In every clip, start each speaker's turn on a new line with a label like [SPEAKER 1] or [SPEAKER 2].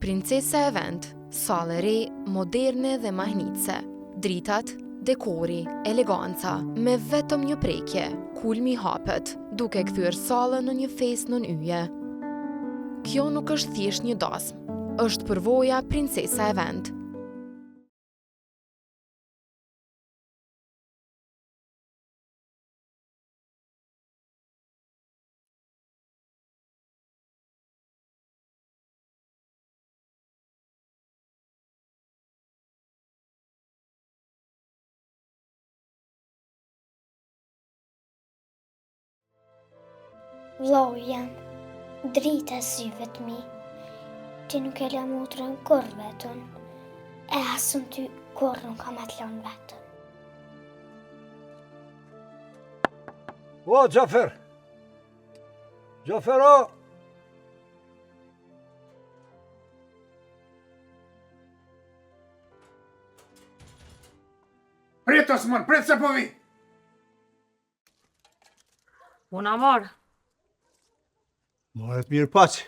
[SPEAKER 1] Princesa e vend, sallë e re, moderne dhe mahnitse. Dritat, dekori, eleganca, me vetëm një prekje, kulmi hapet, duke kthyer sallën në një festë nën yje. Kjo nuk është thjesht një dasmë, është përvoja Princesa e vend.
[SPEAKER 2] Vllau jam, drita syve të mi, ti nuk e la motrën kur vetën, e asën ty kur nuk kam atë lanë vetën.
[SPEAKER 3] O, Gjafer! Gjafer, o!
[SPEAKER 4] Prit Osman, prit se po vi!
[SPEAKER 5] Puna marë,
[SPEAKER 3] Maret mirë paç.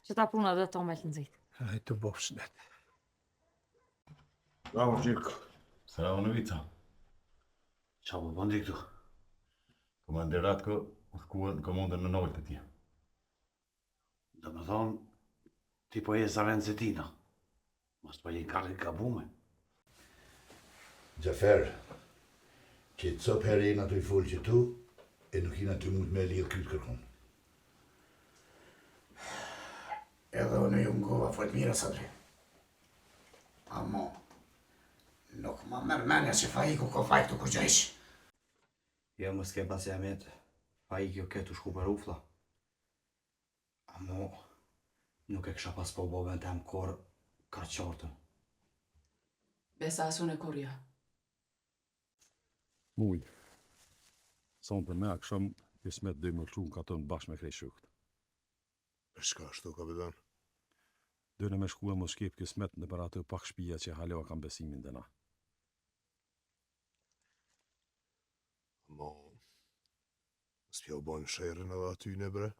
[SPEAKER 5] që ta puna dhe to me të nëzit.
[SPEAKER 3] Ai të bofsh net.
[SPEAKER 4] Bravo, Gjirko.
[SPEAKER 6] Selamun aleyküm.
[SPEAKER 4] Qa po bëndi këtu?
[SPEAKER 6] Komander Ratko udhëkuar në komandën në Nolë të tje.
[SPEAKER 4] Dhe me thonë, ti po je Zavencetina. Mos po je karri gabume.
[SPEAKER 7] Gjafer, që të copë herë jena të i folë që tu, e nuk jena të mund me lidhë këtë kërkun.
[SPEAKER 4] Edhe unë ju ngova folë mire, Sadri. Amo, nuk ma merë menja që Faiku ko fajk të kur gjejsh.
[SPEAKER 8] Jo, mos ke pas jamet, Faik jo ketu shku për ufla. Amo, nuk e kësha pas po bobën të em kor ka qartën.
[SPEAKER 5] Besa asun e kurja.
[SPEAKER 6] Muj. Son për me akshëm, Kismet dhe më lëshun ka tënë bashkë me krej shukt.
[SPEAKER 7] Për shka ashtu, kapitan?
[SPEAKER 6] Dëne me shku e mos shkep Kismet në për atë pak shpija që haleva kam besimin dhe na.
[SPEAKER 7] Mo, s'pja u banë shërën edhe aty në bre?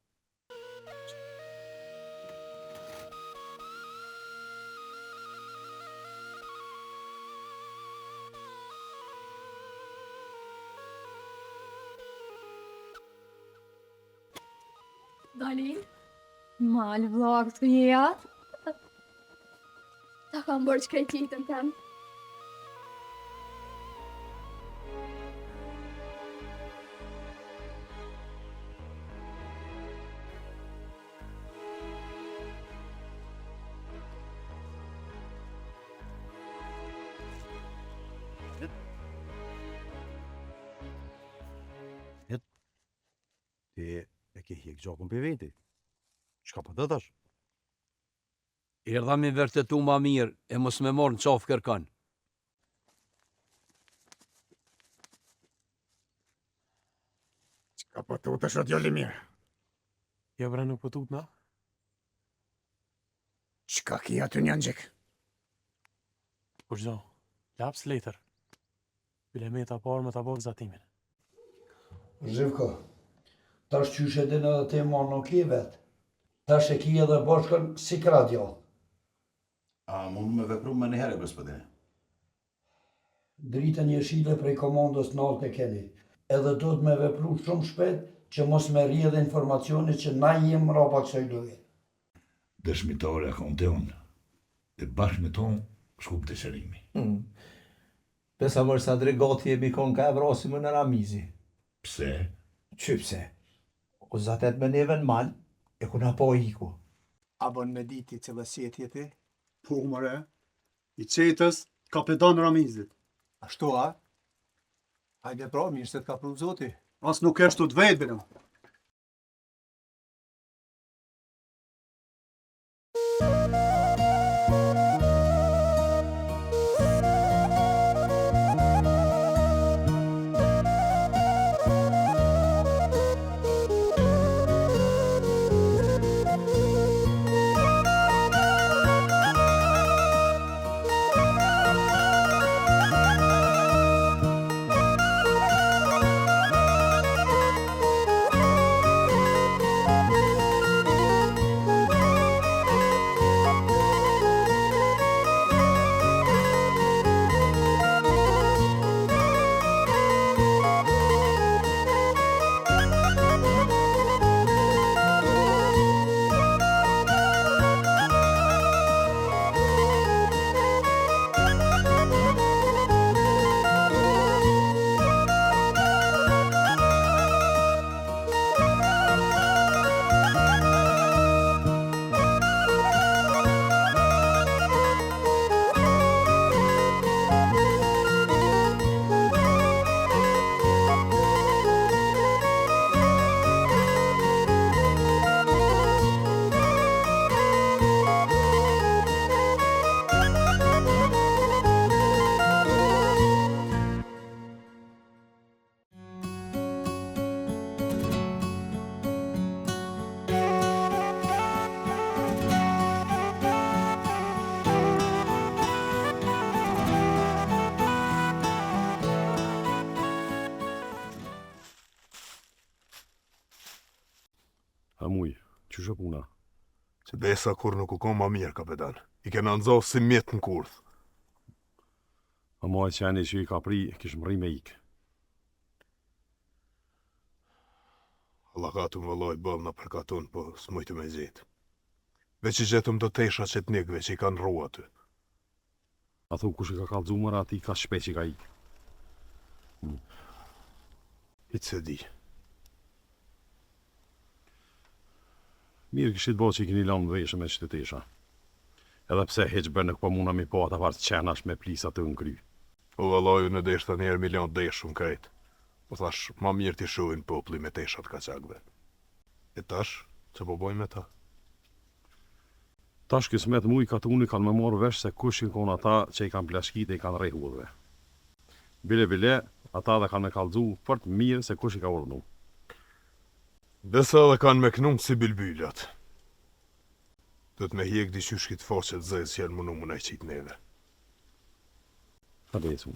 [SPEAKER 9] Dalin, malë vlog të jeja. Ta kam bërë që krejt jetën tem.
[SPEAKER 3] Ti e ke hjek gjakun për veti. Çka po të thash?
[SPEAKER 10] Erdha me vërtetu ma mirë, e mos me morë në qafë kërkan.
[SPEAKER 4] Qka po tu të shot jolli mirë?
[SPEAKER 11] Ja bre nuk po tut na?
[SPEAKER 4] Qka ki aty një gjik?
[SPEAKER 11] Kur gjo, laps letër. Bile me ta parë me ta bërë zatimin.
[SPEAKER 12] Zhivko, tash qyshe din edhe te ma nuk i vetë. Tash e ki edhe bashkën si kradjo.
[SPEAKER 6] A mund me vepru me një herë, gospodine?
[SPEAKER 12] Dritën jeshile prej komandës naltë e keni. Edhe do të me vepru shumë shpet që mos me rrjedhe informacioni që na jem rapa kësaj loje.
[SPEAKER 7] Dëshmitare e kam të unë. Dhe bashkë me tonë, shkup të shërimi.
[SPEAKER 13] Pesa mërë sa dregati e bikon ka e vrasi më në Ramizi.
[SPEAKER 7] Pse?
[SPEAKER 13] Që pse? O zatet me neve në malë, e kuna po iku.
[SPEAKER 14] A bën me diti cilësiet jeti? Po, mëre, i qetës kapetan Ramizit. Ashtu, a? Hajde pra, mirë se t'ka pru zoti. As nuk eshtu të vetë, bina.
[SPEAKER 6] Amuj, që shë puna?
[SPEAKER 15] Se besa kur nuk u kon ma mirë, kapetan. I kena nëzohë si mjetë në kurth.
[SPEAKER 6] A moj qeni që i ka pri, kishë mëri me ikë.
[SPEAKER 15] Allah ka të më vëlloj bëllë në përkatun, po s'mujtë me zjetë. Veç i gjetëm të tesha që të nikve që i kanë rrua të.
[SPEAKER 6] A thu kush i ka kalëzu mëra ati ka shpe që i ka ikë.
[SPEAKER 15] Hitë se di.
[SPEAKER 6] Mirë kishit bo që i kini lanë veshë me qëtë tesha. Edhe pse heq bërë në këpo muna mi po ata partë qenash me plisat të në kry.
[SPEAKER 15] Po vëlloju në deshta njerë milion deshun kajtë. Po thash, ma mirë t'i shuhin popli me teshat kaqakve. E tash, që po bojnë me ta?
[SPEAKER 6] Tash kismet mu i katuni kanë me morë vesh se kush i konë ata që i kanë plashkit e i kanë rejhudhve. Bile, ata dhe kanë me kalëzu fort mirë se kush i ka urnu.
[SPEAKER 15] Besa dhe kanë me knumë si bilbylat. Do të me hjek di qyshkit faqet zëjtë që janë mënu më nëjë qitë neve.
[SPEAKER 6] Ka besu.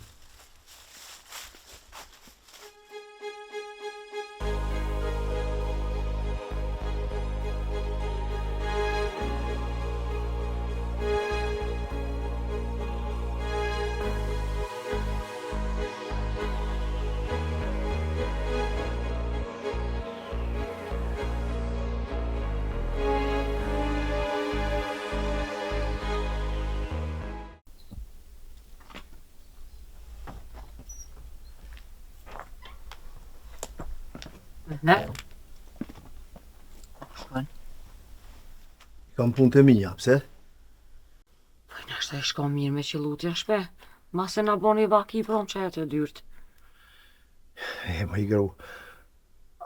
[SPEAKER 13] Ne? Shkon.
[SPEAKER 14] Kam punë të mija, pse?
[SPEAKER 5] Po nështë e shko mirë me qilutja shpe. Ma se na boni vaki prom që e të dyrt.
[SPEAKER 14] Ma i gru,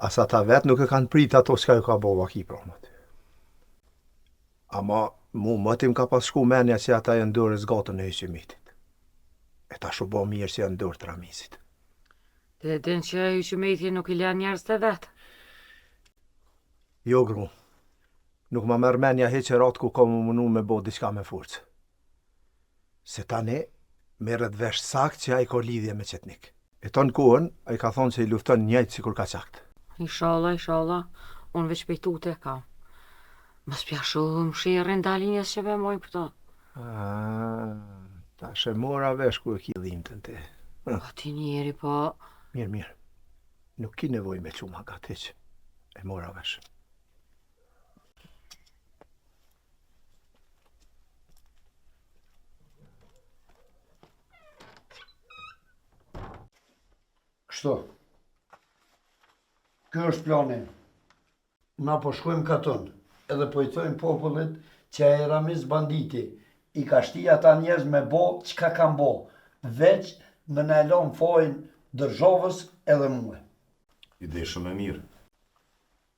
[SPEAKER 14] asa ta vetë nuk e kanë prit ato s'ka ju ka bo vaki promat. Ama mu më tim ka pas shku menja që ata janë dërës gatën e hyqimitit. E ta shu bo mirë që janë dërë të ramisit.
[SPEAKER 5] Dhe din që hyqimiti nuk i len njerës të vetë.
[SPEAKER 14] Jo, gru. Nuk ma merr menja heqe ratë ku ka më mënu me bo diçka me forcë. Se tani, merret vesh sakt që a i ka lidhje me qetnik. E ton kohën, a i ka thonë që i lufton njëjtë si kur ka qakt.
[SPEAKER 5] Inshallah, unë veç pejtu të kam. Mas pja shumë shirën dalinjes që vemojnë këto.
[SPEAKER 14] Ta shë mora vesh ku e ki dhimtën te.
[SPEAKER 5] Po ti njeri, po...
[SPEAKER 14] Mirë. Nuk ki nevoj me quma ka të heq. E mora vesh. Kështu. Kjo është planin. Na po shkojmë katon, edhe po i thojmë popullit që e Ramiz banditi i ka shti ata njerëz me bo çka kanë bo, veç me na lon fojnë dërzhovës edhe muë.
[SPEAKER 16] Ide shumë e mirë.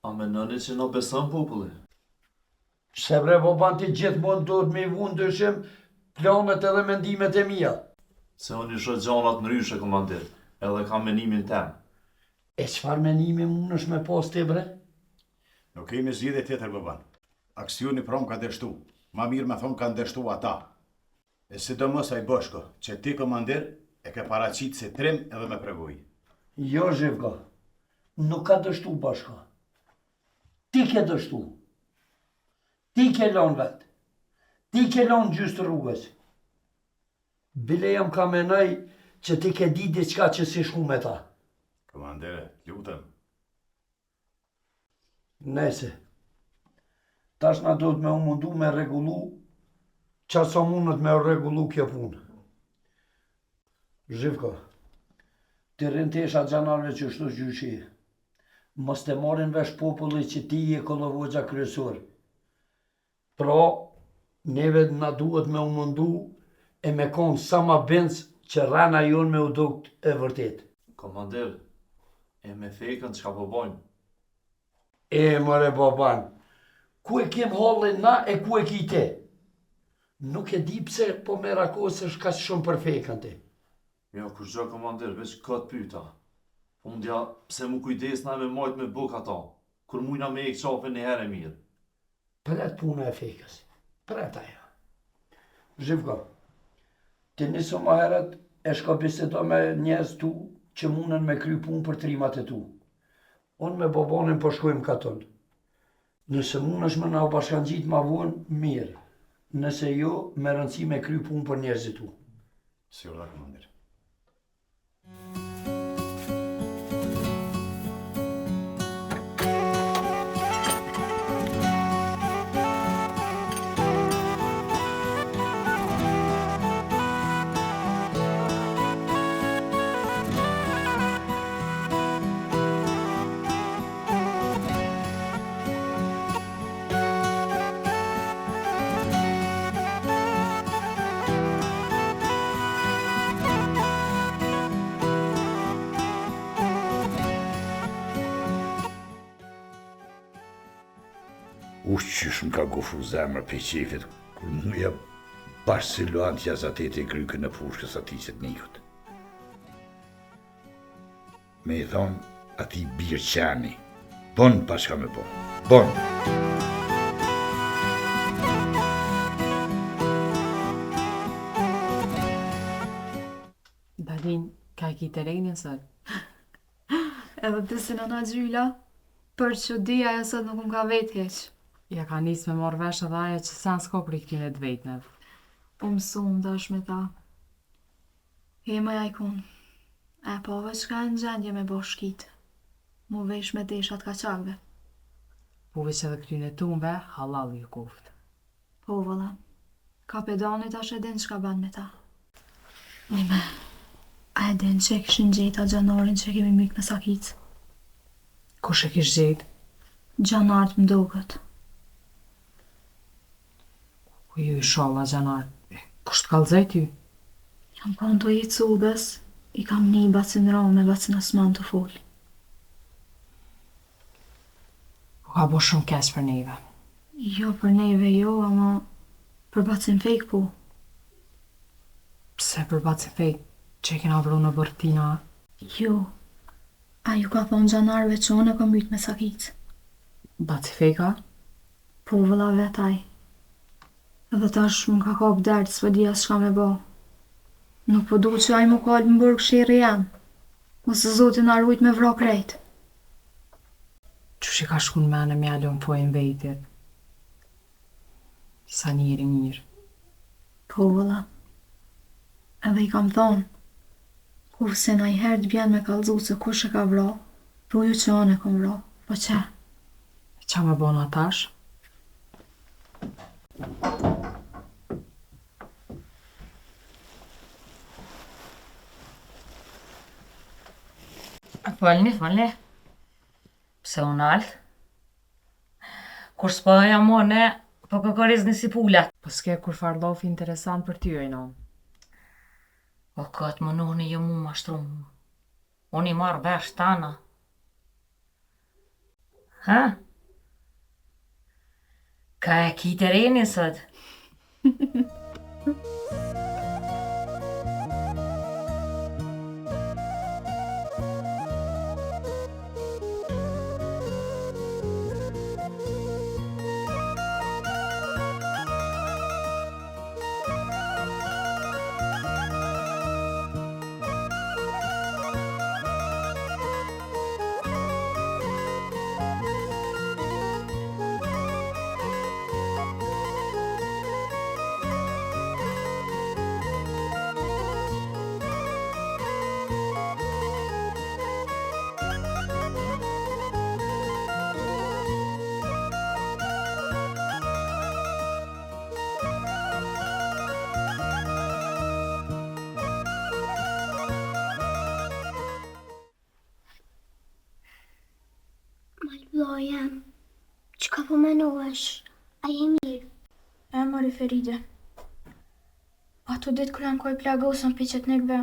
[SPEAKER 16] A menoni që në beson populli?
[SPEAKER 14] Se bre po banti gjithmonë duhet me i vu ndryshim planet edhe mendimet e mia.
[SPEAKER 16] Se unë i shoh gjanat ndryshe, komandir, edhe kam menimin tem.
[SPEAKER 14] E çfarë menimi mund është me pas ti bre?
[SPEAKER 4] Nuk kemi zgjidhje tjetër baban. Aksioni prom ka dështu. Ma mirë me thonë kanë dështu ata. E sidomos ai Boshko, që ti komandir e ke paraqit si trim edhe me prevuj.
[SPEAKER 14] Jo, Zhivko. Nuk ka dështu Boshko. Ti ke dështu. Ti ke lon vetë. Ti ke lon gjysë rrugës. Bile jam ka menoj që ti ke di diçka që si shku me ta.
[SPEAKER 4] Komandere, lutem.
[SPEAKER 14] Nese. Tash na do të me u mundu me regullu qa sa mundet me regullu kjo punë. Zhivko, të rintesha gjanarve që shtu gjyshi. Mos të marin vesh populli që ti je kollovogja kryesor. Pra, neve na duhet me u mundu e me konë sa ma bens që rana jonë me u dukt e vërtet.
[SPEAKER 16] Komandir, e me fejkën që ka po bojnë?
[SPEAKER 14] E, mëre baban, ku e kem hallin na e ku e ki te? Nuk e di pse po me rakosësh ka shumë për fejkën ti.
[SPEAKER 16] Jo, kush gjo komandir, veç këtë pyta. Fundja, pse mu kujdes na me majt me buk ata, kur mujna me e këqafe një herë e mirë.
[SPEAKER 14] Pret puna e fejkës, pret aja. Zhivko, ti niso ma heret e shko bisedo me njerëz tu që munen me kry pun për trimat e tu. Unë me babanin po shkojmë katon.
[SPEAKER 12] Nëse mund është me na u bashkangjit ma vonë, mirë. Nëse jo, me rëndësi me kry punë për njerëzit tu.
[SPEAKER 4] Si urdhër, komandir.
[SPEAKER 7] Qysh më ka gofru zemër për qefit, kur muja bashkë si luan t'ja zatete e krykën në fushkës ati që t'nihut. Me i thonë, ati birë qani, bon bashka me bon, bon.
[SPEAKER 5] Dalin, ka e ki të rejnë sot?
[SPEAKER 9] Edhe të si nëna Gjyla, për që di ajo sot nuk më ka vetë keq.
[SPEAKER 5] Ja ka nisë me marrë vesh edhe ajo që sa s'ka për i këtine të vetënëv.
[SPEAKER 9] Po mësum dash me ta. Hema ja i kun. E po veç ka në gjendje me bo shkit. Mu vesh me deshat kaqakve.
[SPEAKER 5] Po veç edhe këtine tumve, halal ju koft.
[SPEAKER 9] Po vëlla. Kapedani tash e din çka ban me ta. Nime, a e din që e kishin gjeta gjanarin që kemi myk me sakicë?
[SPEAKER 5] Kush e kish gjetë?
[SPEAKER 9] Gjanart më doket.
[SPEAKER 5] Po ju i shalla gjanar, kush të kalzaj ty?
[SPEAKER 9] Jam konë të jetë cudës, i kam një bacin rame me bacin asman të fol.
[SPEAKER 5] Po ka bo shumë keq për neve.
[SPEAKER 9] Jo për neve jo, ama për bacin fejk po.
[SPEAKER 5] Pse për bacin fejk, që e kena vru në bërtina?
[SPEAKER 9] Jo, a ju ka thonë gjanarve që unë e kom myt me sakicë.
[SPEAKER 5] Baci fejka?
[SPEAKER 9] Po vëlla vetaj. Edhe tash më ka kap dertë, s'po di as çka me bo. Nuk po du që aj më kalë më bërë këshirë janë. Ose Zotin na rujt me vra krejt.
[SPEAKER 5] Qysh i ka shku në mene me alon pojnë vetit? Sa njeri mirë.
[SPEAKER 9] Po vëlla. Edhe i kam thonë, kur se na i herë të vjen me kallzu se kush e ka vra, ruju që anë e kom vra, po që?
[SPEAKER 5] Qa me bona tash? Falni. Pse unë altë? Kur s'po jam ne, po këkorizni si pullat. Po s'ke kur farlofi interesant për ty, ojnon. O këtë më nuhni jo mu ma shtrumë. Unë i marrë vesh tana. Ha? Ka e ki të reni sot?
[SPEAKER 2] Malvlojem, çka po menohesh? A je mirë?
[SPEAKER 9] E mori Feride. Ato ditë kur jam koj plagosën për qëtë nekve,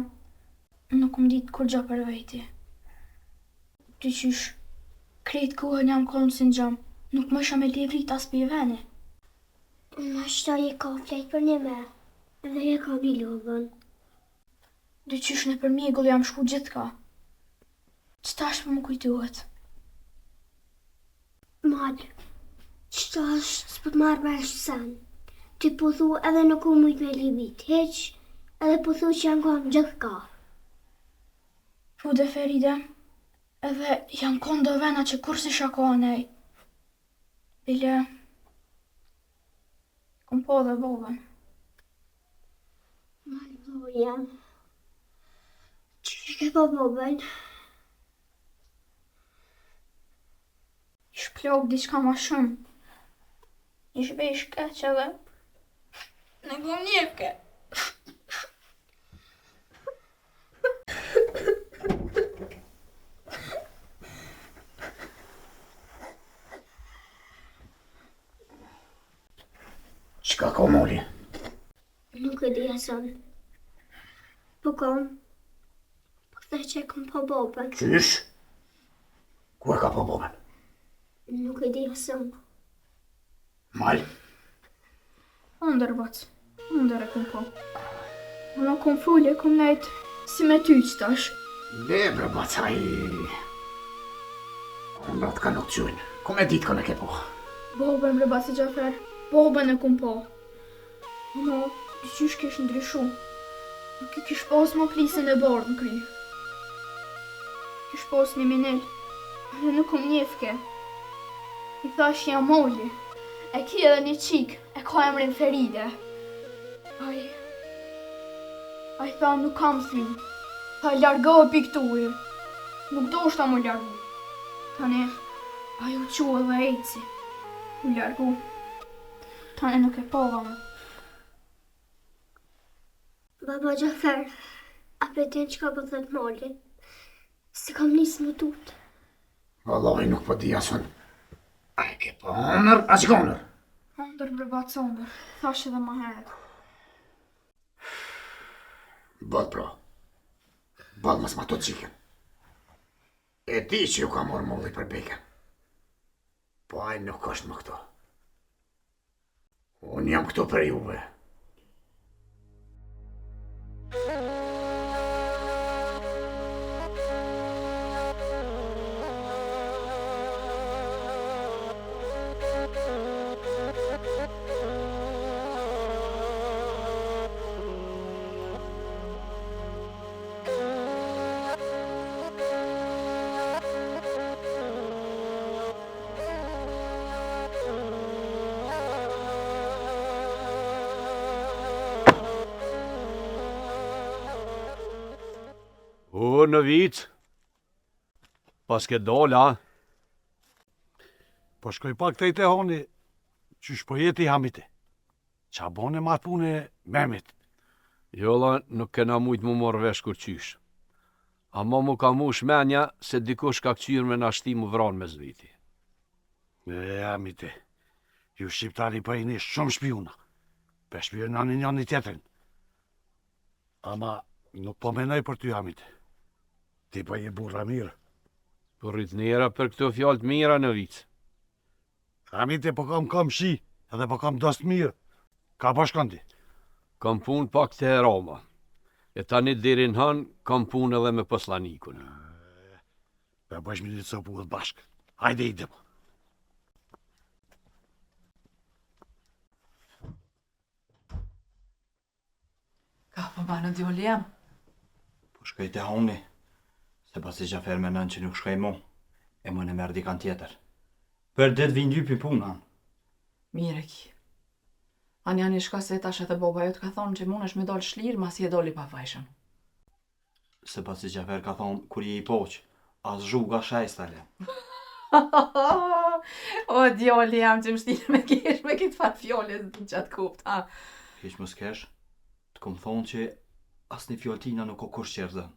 [SPEAKER 9] nuk më ditë kur gja për vejti. Ty qysh, krejt kohën jam konë si në gjam, nuk më isha me livrit as për i veni.
[SPEAKER 2] Në shta je ka flejt për një me, edhe je ka bilovën.
[SPEAKER 9] Ty qysh në për mjegull jam shku gjithë ka. Qëta është për më kujtuhet?
[SPEAKER 2] Madë, qëta është s'po të marrë vesh sen. Ti po thu edhe nuk u mujt me livit heq, edhe po thu që janë kam gjithë ka.
[SPEAKER 9] Po dhe Feride, edhe janë konë do vena që kur si shako anej. Bile, kom po dhe babën.
[SPEAKER 2] Malloja, që ke po babën?
[SPEAKER 9] Ish plok diçka ma shumë. Ish vesh keq edhe. Në kom njefke.
[SPEAKER 7] Qka ka moli?
[SPEAKER 2] Nuk e di ason. Po kom. Po the që e kom po babën.
[SPEAKER 7] Qysh? Ku e ka po babën?
[SPEAKER 2] Nuk e di ason.
[SPEAKER 7] Mal?
[SPEAKER 9] Ndër bac, ndër e kom po. Unë kom fulle, kom nejt si me ty që tash.
[SPEAKER 7] Le bre bacaj. Unë të ka nuk qujnë. Kom e ditë kënë e ke po.
[SPEAKER 9] Babën bre baci Gjafer, babën e kom po. Unë, di qysh kish ndryshu. Nuk i kish pas më plisën e bardë në kry. Kish pas një minel, edhe nuk kom njefke. I thash jam Moli. E ki edhe një qik, e ka emrin Feride. Ai tha nuk kam thry. Tha largohë piktuj. Nuk do shta mu largu. Tane, ai u qua dhe eci. U largu. Tane nuk e pova më.
[SPEAKER 2] Baba Gjafer, a pretend që ka po thët Moli? Se kam nisë më tut.
[SPEAKER 7] Wallahi nuk po di asun. A e ke po onër, a që ka onër?
[SPEAKER 9] Ondër bre bac ondër, thash edhe ma heret.
[SPEAKER 7] Bët pra. Bët mas ma të qiken. E di që ju ka morë molli për beken. Po aj nuk është më këto. Unë jam këto për juve.
[SPEAKER 10] O, në vit, pas ke dola.
[SPEAKER 6] Po shkoj pak të i te honi, qysh po jeti hamiti. Qa bone ma pune memit.
[SPEAKER 10] Jolla, nuk kena mujt mu morë vesh kur qysh. Ama mu ka mu shmenja se dikush ka këqyrë me nashti mu vranë me zviti.
[SPEAKER 6] E, hamiti, ju shqiptari pa jeni shumë shpiuna. Pe shpionani njani tjetrin. Ama nuk po menoj për ty, hamiti. Ti pa je burra mirë.
[SPEAKER 10] Po rritnera për këto fjallë të mira në vit.
[SPEAKER 6] Hamiti, po kam shi, edhe po kam dost mirë. Ka po shkon ti?
[SPEAKER 10] Kam pun pak të herama. E tani deri në hën, kam pun edhe me poslanikun.
[SPEAKER 6] Pe bësh me një copu dhe bashkë. Hajde i dhe po.
[SPEAKER 5] Ka po banë djoli jam?
[SPEAKER 8] Po shkoj të honi, se pasi Gjafer me nën që nuk shkoj mu, e më në merë dikan tjetër. Për det vinë dy për punan.
[SPEAKER 5] Mire ki. Anë janë i shka se tash edhe boba jo të ka thonë që mund është me dollë shlirë, mas i e doli pa fajshën.
[SPEAKER 8] Se pasi Gjafer ka thonë, kur i poqë, as zhuga shajstale.
[SPEAKER 5] O, djoli jam që më shtilë me kesh me këtë farë fjollet në qatë kupt, ha?
[SPEAKER 8] Hiq më s'kesh, të kom thonë që as një fjoltina nuk o kush qërëzën.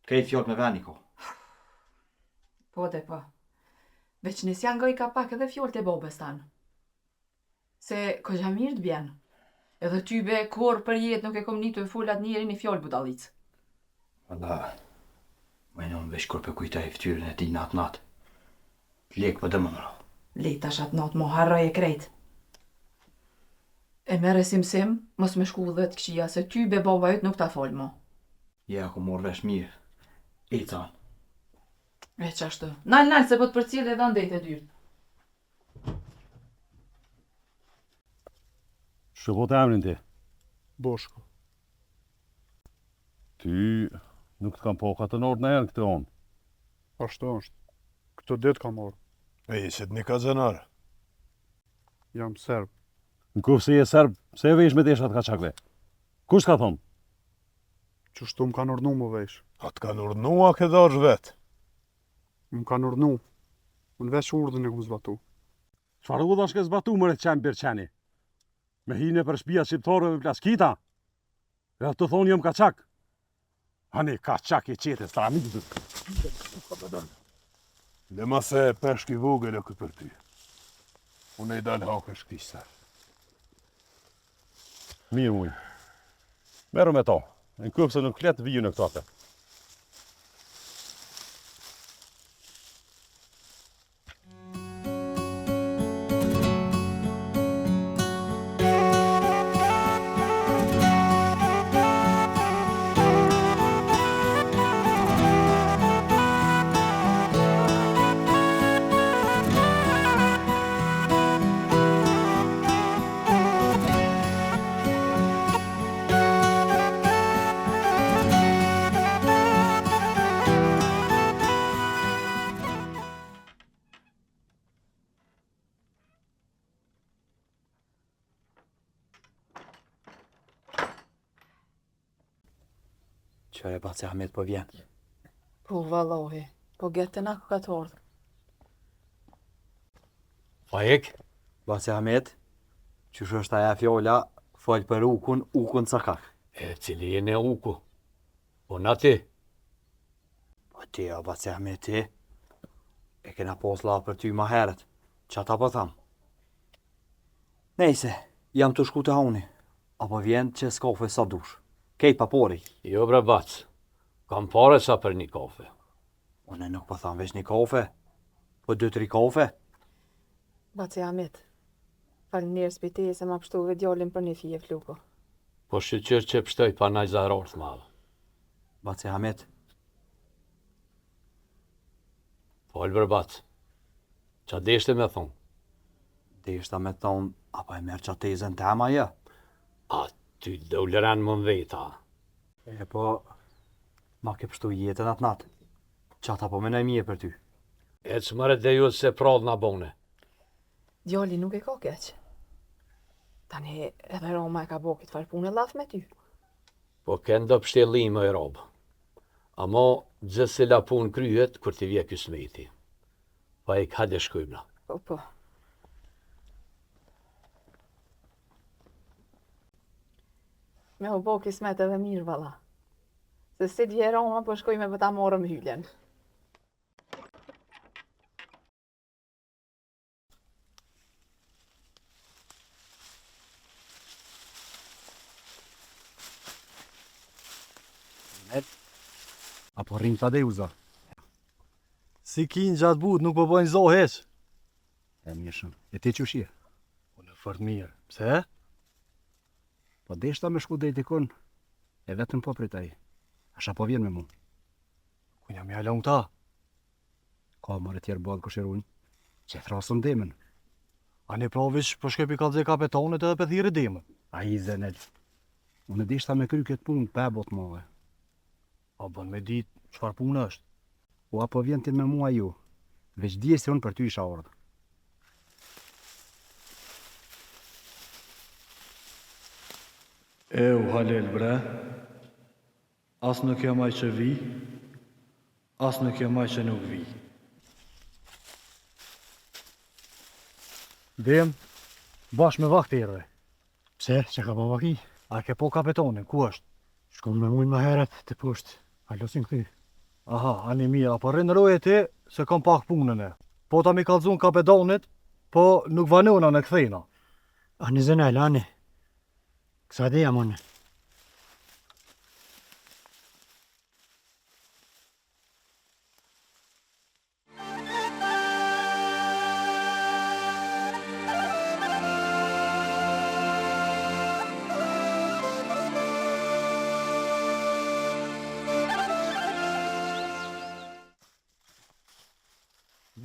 [SPEAKER 8] Krejt fjoll me veni ko.
[SPEAKER 5] Po dhe po. Veç nis janë goj ka pak edhe fjoll të bobës tanë. Se ko gja mirë të bjenë. Edhe ty be kur për jetë nuk e kom një të fullat njeri një fjoll budalic.
[SPEAKER 8] Valla, më në vesh kur për kujta e ftyrën e ti natë. Lekë për dëmë mëra.
[SPEAKER 5] Lekë tash atë natë mo harroj e krejt. E mere sim, mos me shku dhe të këshia, se ty be baba jëtë nuk ta folë mo.
[SPEAKER 8] Ja, ku morë vesh mirë. E canë.
[SPEAKER 5] E qashtu. Nalë, se po të përcjell edhe ndejt e dyrë.
[SPEAKER 6] Shëpo të emrin ti?
[SPEAKER 14] Boshko.
[SPEAKER 6] Ty nuk të kam po katë në orë në erë këtë onë.
[SPEAKER 14] Ashtu është. Këtë ditë kam orë.
[SPEAKER 15] E, se të një ka zënarë.
[SPEAKER 14] Jam serb.
[SPEAKER 6] Në kufë se je serb, se e vesh me teshat kaçakve. Kush ka thonë?
[SPEAKER 14] Qështu më kanë urnu më vesh.
[SPEAKER 15] A të kanë urnu, a ke dash vetë?
[SPEAKER 14] Më kanë urnu. Unë veç urdhën e ku zbatu.
[SPEAKER 6] Çfarë u dhash ke zbatu më qenë birqeni? Me hine për shtëpia shqiptarëve plaskita? E të thonë jam kaçak. Hani kaçak i qetes, ta amikë.
[SPEAKER 15] Dhe ma se peshk i vogël e këtë për ty. Unë e dalë hake shkisa.
[SPEAKER 6] Mirë mujë. Meru me to. Në këpë se nuk letë viju në këtate.
[SPEAKER 8] Qëre Baci Ahmet po vjen.
[SPEAKER 5] Po, vallohi. Po gjetë na ku ka të ardhur.
[SPEAKER 8] Fajek? Baci Ahmet, qysh është aja fjolla, fol për ukun cakak.
[SPEAKER 10] E cili jene uku? Po na ti?
[SPEAKER 8] Po ti, o Baci Ahmet, ti? E kena posla për ty ma heret. Qa ta po tham? Nejse, jam të shku të hauni. Apo vjen që s'kafe sa dush. Kej papori.
[SPEAKER 10] Jo bre Bac, kam pare sa për një kafe.
[SPEAKER 8] Une nuk po tham veç një kafe, po 2-3 kafe.
[SPEAKER 5] Baci Ahmet, faleminderit për te se ma pështuve djallin për një fije fluko.
[SPEAKER 10] Po shqyqyr që pështoj pa naj zarartë madhe.
[SPEAKER 8] Baci Ahmet.
[SPEAKER 10] Fol bre Bac, qa deshte me thonë?
[SPEAKER 8] Deshta me thonë, apo e merë qa tezën tema ja?
[SPEAKER 10] A, ty do lëran më veta.
[SPEAKER 8] E po, ma ke pështu jetën atë natë. Qa ta po menaj mje për ty.
[SPEAKER 10] E që mërët dhe ju se pradh na bone.
[SPEAKER 5] Djalli nuk e ka keq. Tani edhe Roma e ka bo këtë farë punë laf me ty.
[SPEAKER 10] Po kënë do pështellim e robë. Amo gjithë se la punë kryet kur t'i vje kësmeti. Pa i kade shkujmna.
[SPEAKER 5] Po. Me u bo kismet edhe mirë, valla. Se si t'vje Roma, po shkoj me pëta morëm hyljen.
[SPEAKER 14] Apo rrim të adeuza. Si kinë gjatë but, nuk po bojnë zohë heq.
[SPEAKER 6] E mishëm. E ti që shie?
[SPEAKER 14] Unë fort mirë. Pse?
[SPEAKER 6] Po deshta me shku dhe i tikon, e vetëm po prit ai. Asha po vjen me mu.
[SPEAKER 14] Ku jam ja long ta?
[SPEAKER 6] Ka mërë tjerë badë këshirun, që thrasën demen.
[SPEAKER 14] A ne pravish po shkepi kalze kapetonet edhe për thire demen.
[SPEAKER 6] A i zenel. Unë deshta me kry këtë punë për bot mëve.
[SPEAKER 14] A bën me dit, qëfar punë është?
[SPEAKER 6] O apo vjen ti me mua ju, veç dje se unë për ty isha ardhë.
[SPEAKER 17] E u halel bre, as nuk jam aj që vi, as nuk jam aj që nuk vi.
[SPEAKER 14] Dem, bash me vakti erdhe.
[SPEAKER 6] Pse, që ka po vaki?
[SPEAKER 14] A ke po kapetonin, ku është?
[SPEAKER 6] Shkon me mujnë më heret të poshtë, a losin këty.
[SPEAKER 14] Aha, ani mira, po rrinë roje ti, se kam pak punën e. Po ta mi kalzun kapetonit, po nuk vanona në këthejna.
[SPEAKER 6] Ani zenel, ani. Kësa dhe jam unë.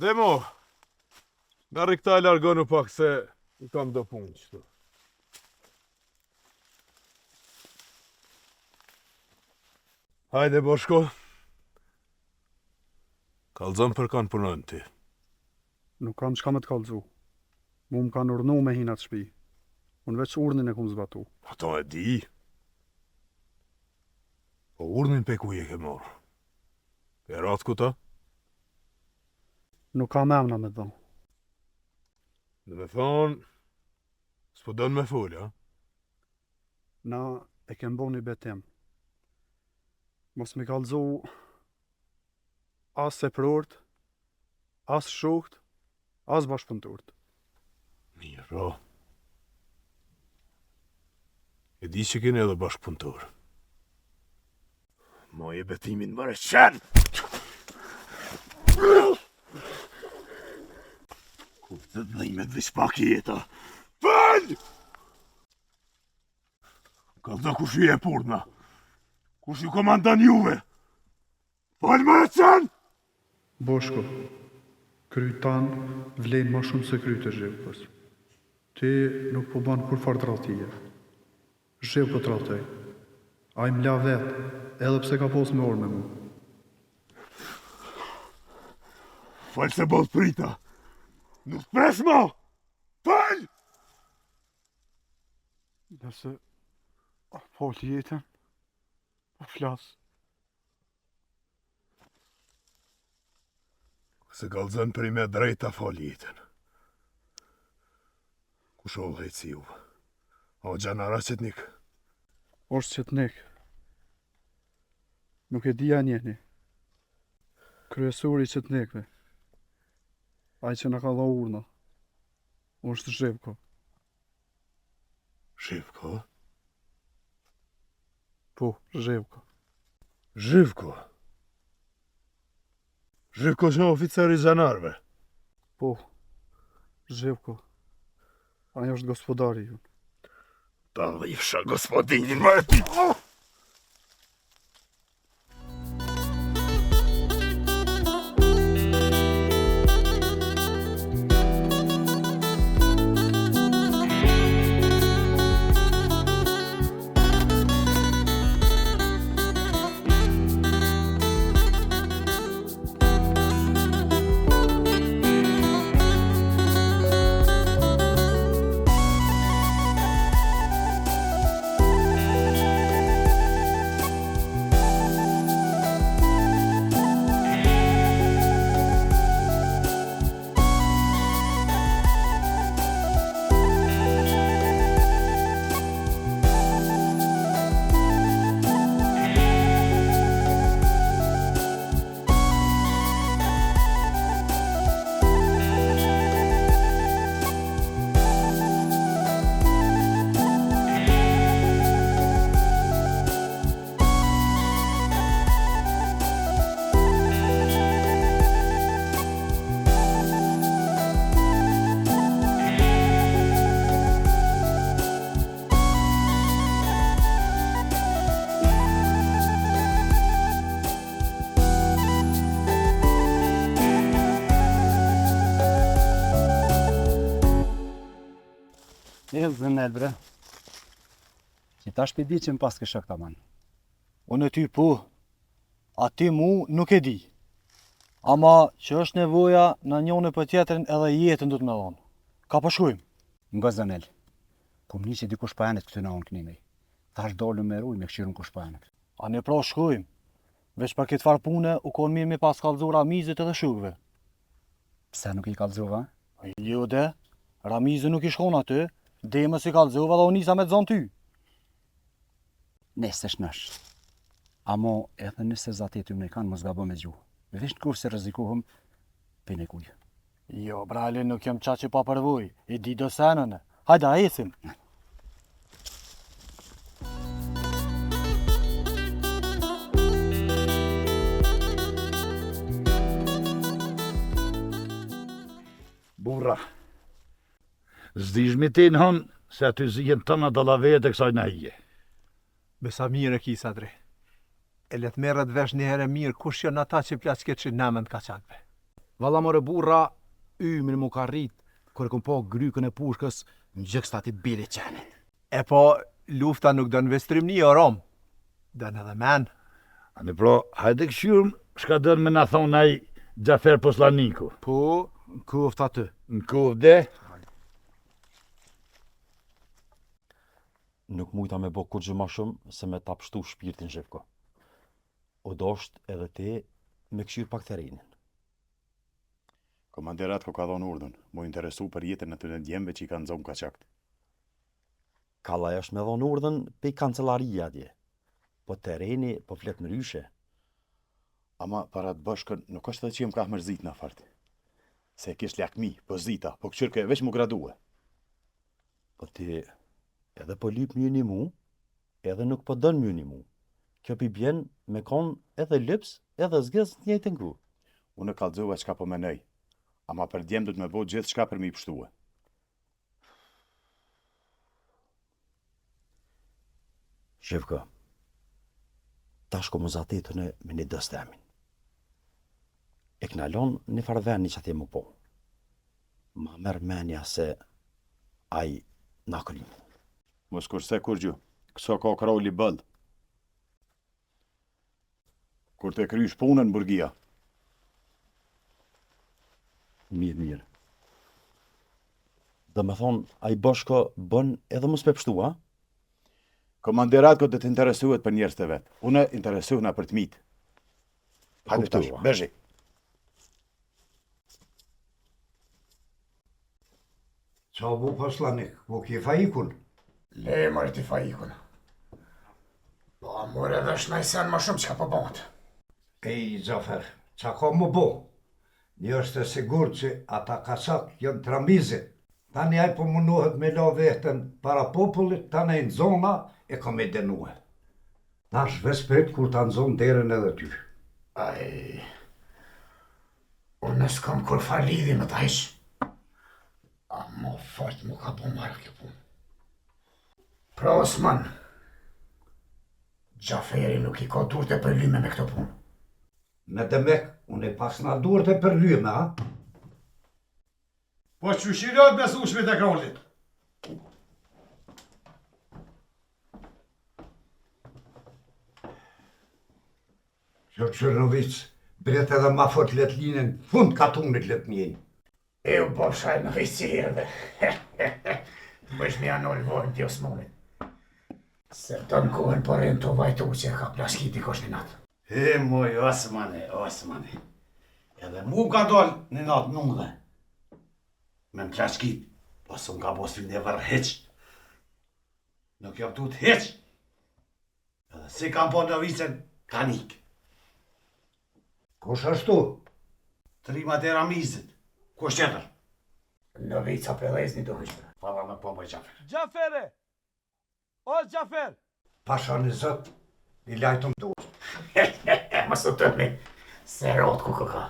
[SPEAKER 15] Demo, nga rikta e largonu pak se i kam do punë qëtu. Hajde, Boshko. Kalzon për kanë punën ti.
[SPEAKER 14] Nuk kam qka me të kalzu. Mu më kanë urnu me hinat shpi. Unë veç urdhnin e kum zbatu.
[SPEAKER 15] Ato e di. Po urdhnin pe ku je ke morë? E ratë ku ta?
[SPEAKER 14] Nuk kam emna me dhonë.
[SPEAKER 15] Dhe me thonë, s'po dënë me folë, a?
[SPEAKER 14] Na e kem bo një betim. Mos mi kallëzu as seprort, as shukt, as bashkëpunturt.
[SPEAKER 15] Mirë, ro. E di që kene edhe bashkëpuntur. Moj e betimin mëre qenë! Ku të dhejmet dhe shpak jeta. Fëll! Ka dhe kush ju e purna. Kush ju komandan juve. Fëll mëre qenë!
[SPEAKER 14] Boshko, kryt tanë vlenë ma shumë se kryt e Zhevkës. Ti nuk po banë kur farë dratije. Zhevko të ratej. A i mla vetë, edhe pse ka posë me orë me mu.
[SPEAKER 15] Falë se bëllë prita. Nuk pres ma! Falë!
[SPEAKER 14] Nëse folë jetën, po flasë.
[SPEAKER 15] Se galëzën për i me drejta falë jetën. Ku shohë hejtë juve? O gjanara qëtnik?
[SPEAKER 14] Oshtë qëtnik. Nuk e dija njeni. Kryesuri qëtnikve. Ai që në ka dha urna. Oshtë Zhevko.
[SPEAKER 15] Zhevko?
[SPEAKER 14] Po, Zhevko.
[SPEAKER 15] Zhevko? Zhevko që oficer i zanarve?
[SPEAKER 14] Po, Zhevko. Ajo është gospodari ju.
[SPEAKER 15] Ta dhifsha gospodinin më e ti.
[SPEAKER 13] Zënel bre, që ta shpedi që më pas kësha këta manë. Unë e ty po, a ti mu nuk e di. Ama që është nevoja në njone për tjetërin edhe jetën du të me dhonë. Ka përshkujmë? Nga Zënel, po më një që di kush pajanet këtë në unë kënimej. Ta është dollë me ruj me këshirën kush pajanet. A ne pra shkujmë, veç për këtë farë pune u konë mirë me pas kalëzur Ramizit edhe shukve. Pse nuk i kalëzova? Jo de, Ramizit nuk i shkon aty. Deme si kalëzova dhe unisa me të zonë ty. Nëse shnash. Amo edhe nëse zatet ju me kanë mos gabo me gjuhë. Vesh në kur se rëzikohëm për në kuj. Jo, brale, nuk jam qa që pa përvoj. I di do senën. Hajda, esim.
[SPEAKER 6] Burra. Zdish me te në hënë, se aty zihen të në dalavete kësaj në hije.
[SPEAKER 14] Besa mirë e kisa, dre. E letë merët vesh një herë mirë, kush janë ata që plas këtë që nëmën të kaqakve.
[SPEAKER 3] Valla more burra, ymin mu ka rrit, kër e kom po grykën e pushkës, në gjëksta ti bili qenë.
[SPEAKER 14] E po, lufta nuk do në vestrim një orom. Do në edhe men.
[SPEAKER 6] Ani pro, hajde këshyrëm, shka dënë me në thonë aj Gjafer Poslaniku.
[SPEAKER 3] Po, në koft aty.
[SPEAKER 6] Në koft de?
[SPEAKER 13] nuk mujta me bo kur gjë ma shumë se me ta pështu shpirtin Zhivko. O dosht edhe ti me këshir pak terrenin.
[SPEAKER 4] Komanderat ka dhonë urdhën, mu interesu për jetën e të djemve që i kanë zonë kaçakt.
[SPEAKER 13] Kalla është me dhonë urdhën pe kancelaria atje, po terreni po flet ndryshe.
[SPEAKER 4] Ama para të bashkën nuk është edhe që jem ka mërzit në fartë. Se kish lakmi, po zita, po këshirë veç mu gradue.
[SPEAKER 13] Po ti edhe po lyp mjë një mu, edhe nuk po dën mjë një mu. Kjo pi bjen me kon edhe lyps, edhe zgjes të njëjtën ku.
[SPEAKER 4] Unë kallëzova çka po menej, ama për djem do të me bo gjithë çka për mi pështue.
[SPEAKER 13] Zhivko, tash ko më zatetën e me një dëstemin. E knalon një farveni që ati më po. Ma merë menja se aj na këllim.
[SPEAKER 4] Mos kurse kur gju, këso ka krolli bëllë. Kur të krysh punën burgia.
[SPEAKER 13] Mirë. Dhe me thonë, aj bashko bën edhe më s'pe a?
[SPEAKER 4] Komanderat këtë të interesuet për njerës të vetë. Une interesuhna për të mitë. Hajde tash, bezhi.
[SPEAKER 7] Qa bu poslanik, bu ki fajikun? Le, mërë ti fajikun. Po, amore dhe shnaj sen ma shumë që ka po bëhet. Ej, Gjafer, qa ka më bo? Një është e sigur që ata kaçak jënë tramizit. Tani aj po mundohet me la vetën para popullit, tani në zona e ka me denue. Tash vesprit kur ta nëzon derën edhe ty. Aj, unë s'kam kur far lidhi me ta ish. A mo fort mu ka po marrë kjo punë. Pra Osman, Gjaferi nuk i ka durët e përlyme me këto punë. Me demek, unë e pas na durët e përlyme, ha?
[SPEAKER 6] Po që shirot me sushmit e krollit?
[SPEAKER 7] Kjo Qërnovic, bret edhe ma fort let linen, fund katunit let mjeni. E u po shaj në vejcirë dhe. Bësh me anol vojnë t'i Osmonit. Se të në kohën përën të vajtu që ka plaskiti kosh një natë.
[SPEAKER 6] E moj, Osmane. Edhe mu ka doll një natë nungë. Me më plaskit, po së më ka bosin dhe vërë heq. Nuk jam tut heq. Edhe si kam po në vicen, kanik.
[SPEAKER 7] Kush ashtu?
[SPEAKER 6] Trimat e Ramizit. Kush qëtër?
[SPEAKER 7] Në vica pëllezni do hështër.
[SPEAKER 6] Pava me po më Gjafer.
[SPEAKER 10] Gjafere! O Gjafer!
[SPEAKER 7] Pasha në zët, i lajtëm të ushtë. Më së të tëmi, se rotë ku ka.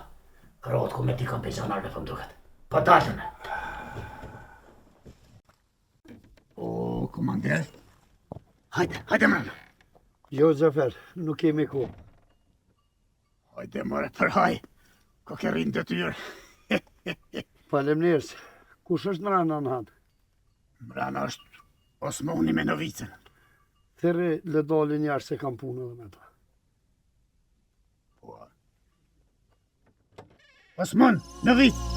[SPEAKER 7] Rotë ku me ti kam pe gjanarve për mduket. Pa dalën. O, komander. Hajde mërënë.
[SPEAKER 12] Jo, Gjafer, nuk kemi ku.
[SPEAKER 7] Hajde mërë për haj. Ko ke rinë të tyrë.
[SPEAKER 12] Falemnirës, kush është mrana në hanë?
[SPEAKER 7] Mrana është Osmoni me në vicën.
[SPEAKER 12] Theri le doli njarë se kam punë edhe me ta.
[SPEAKER 7] Osmon, në vicë!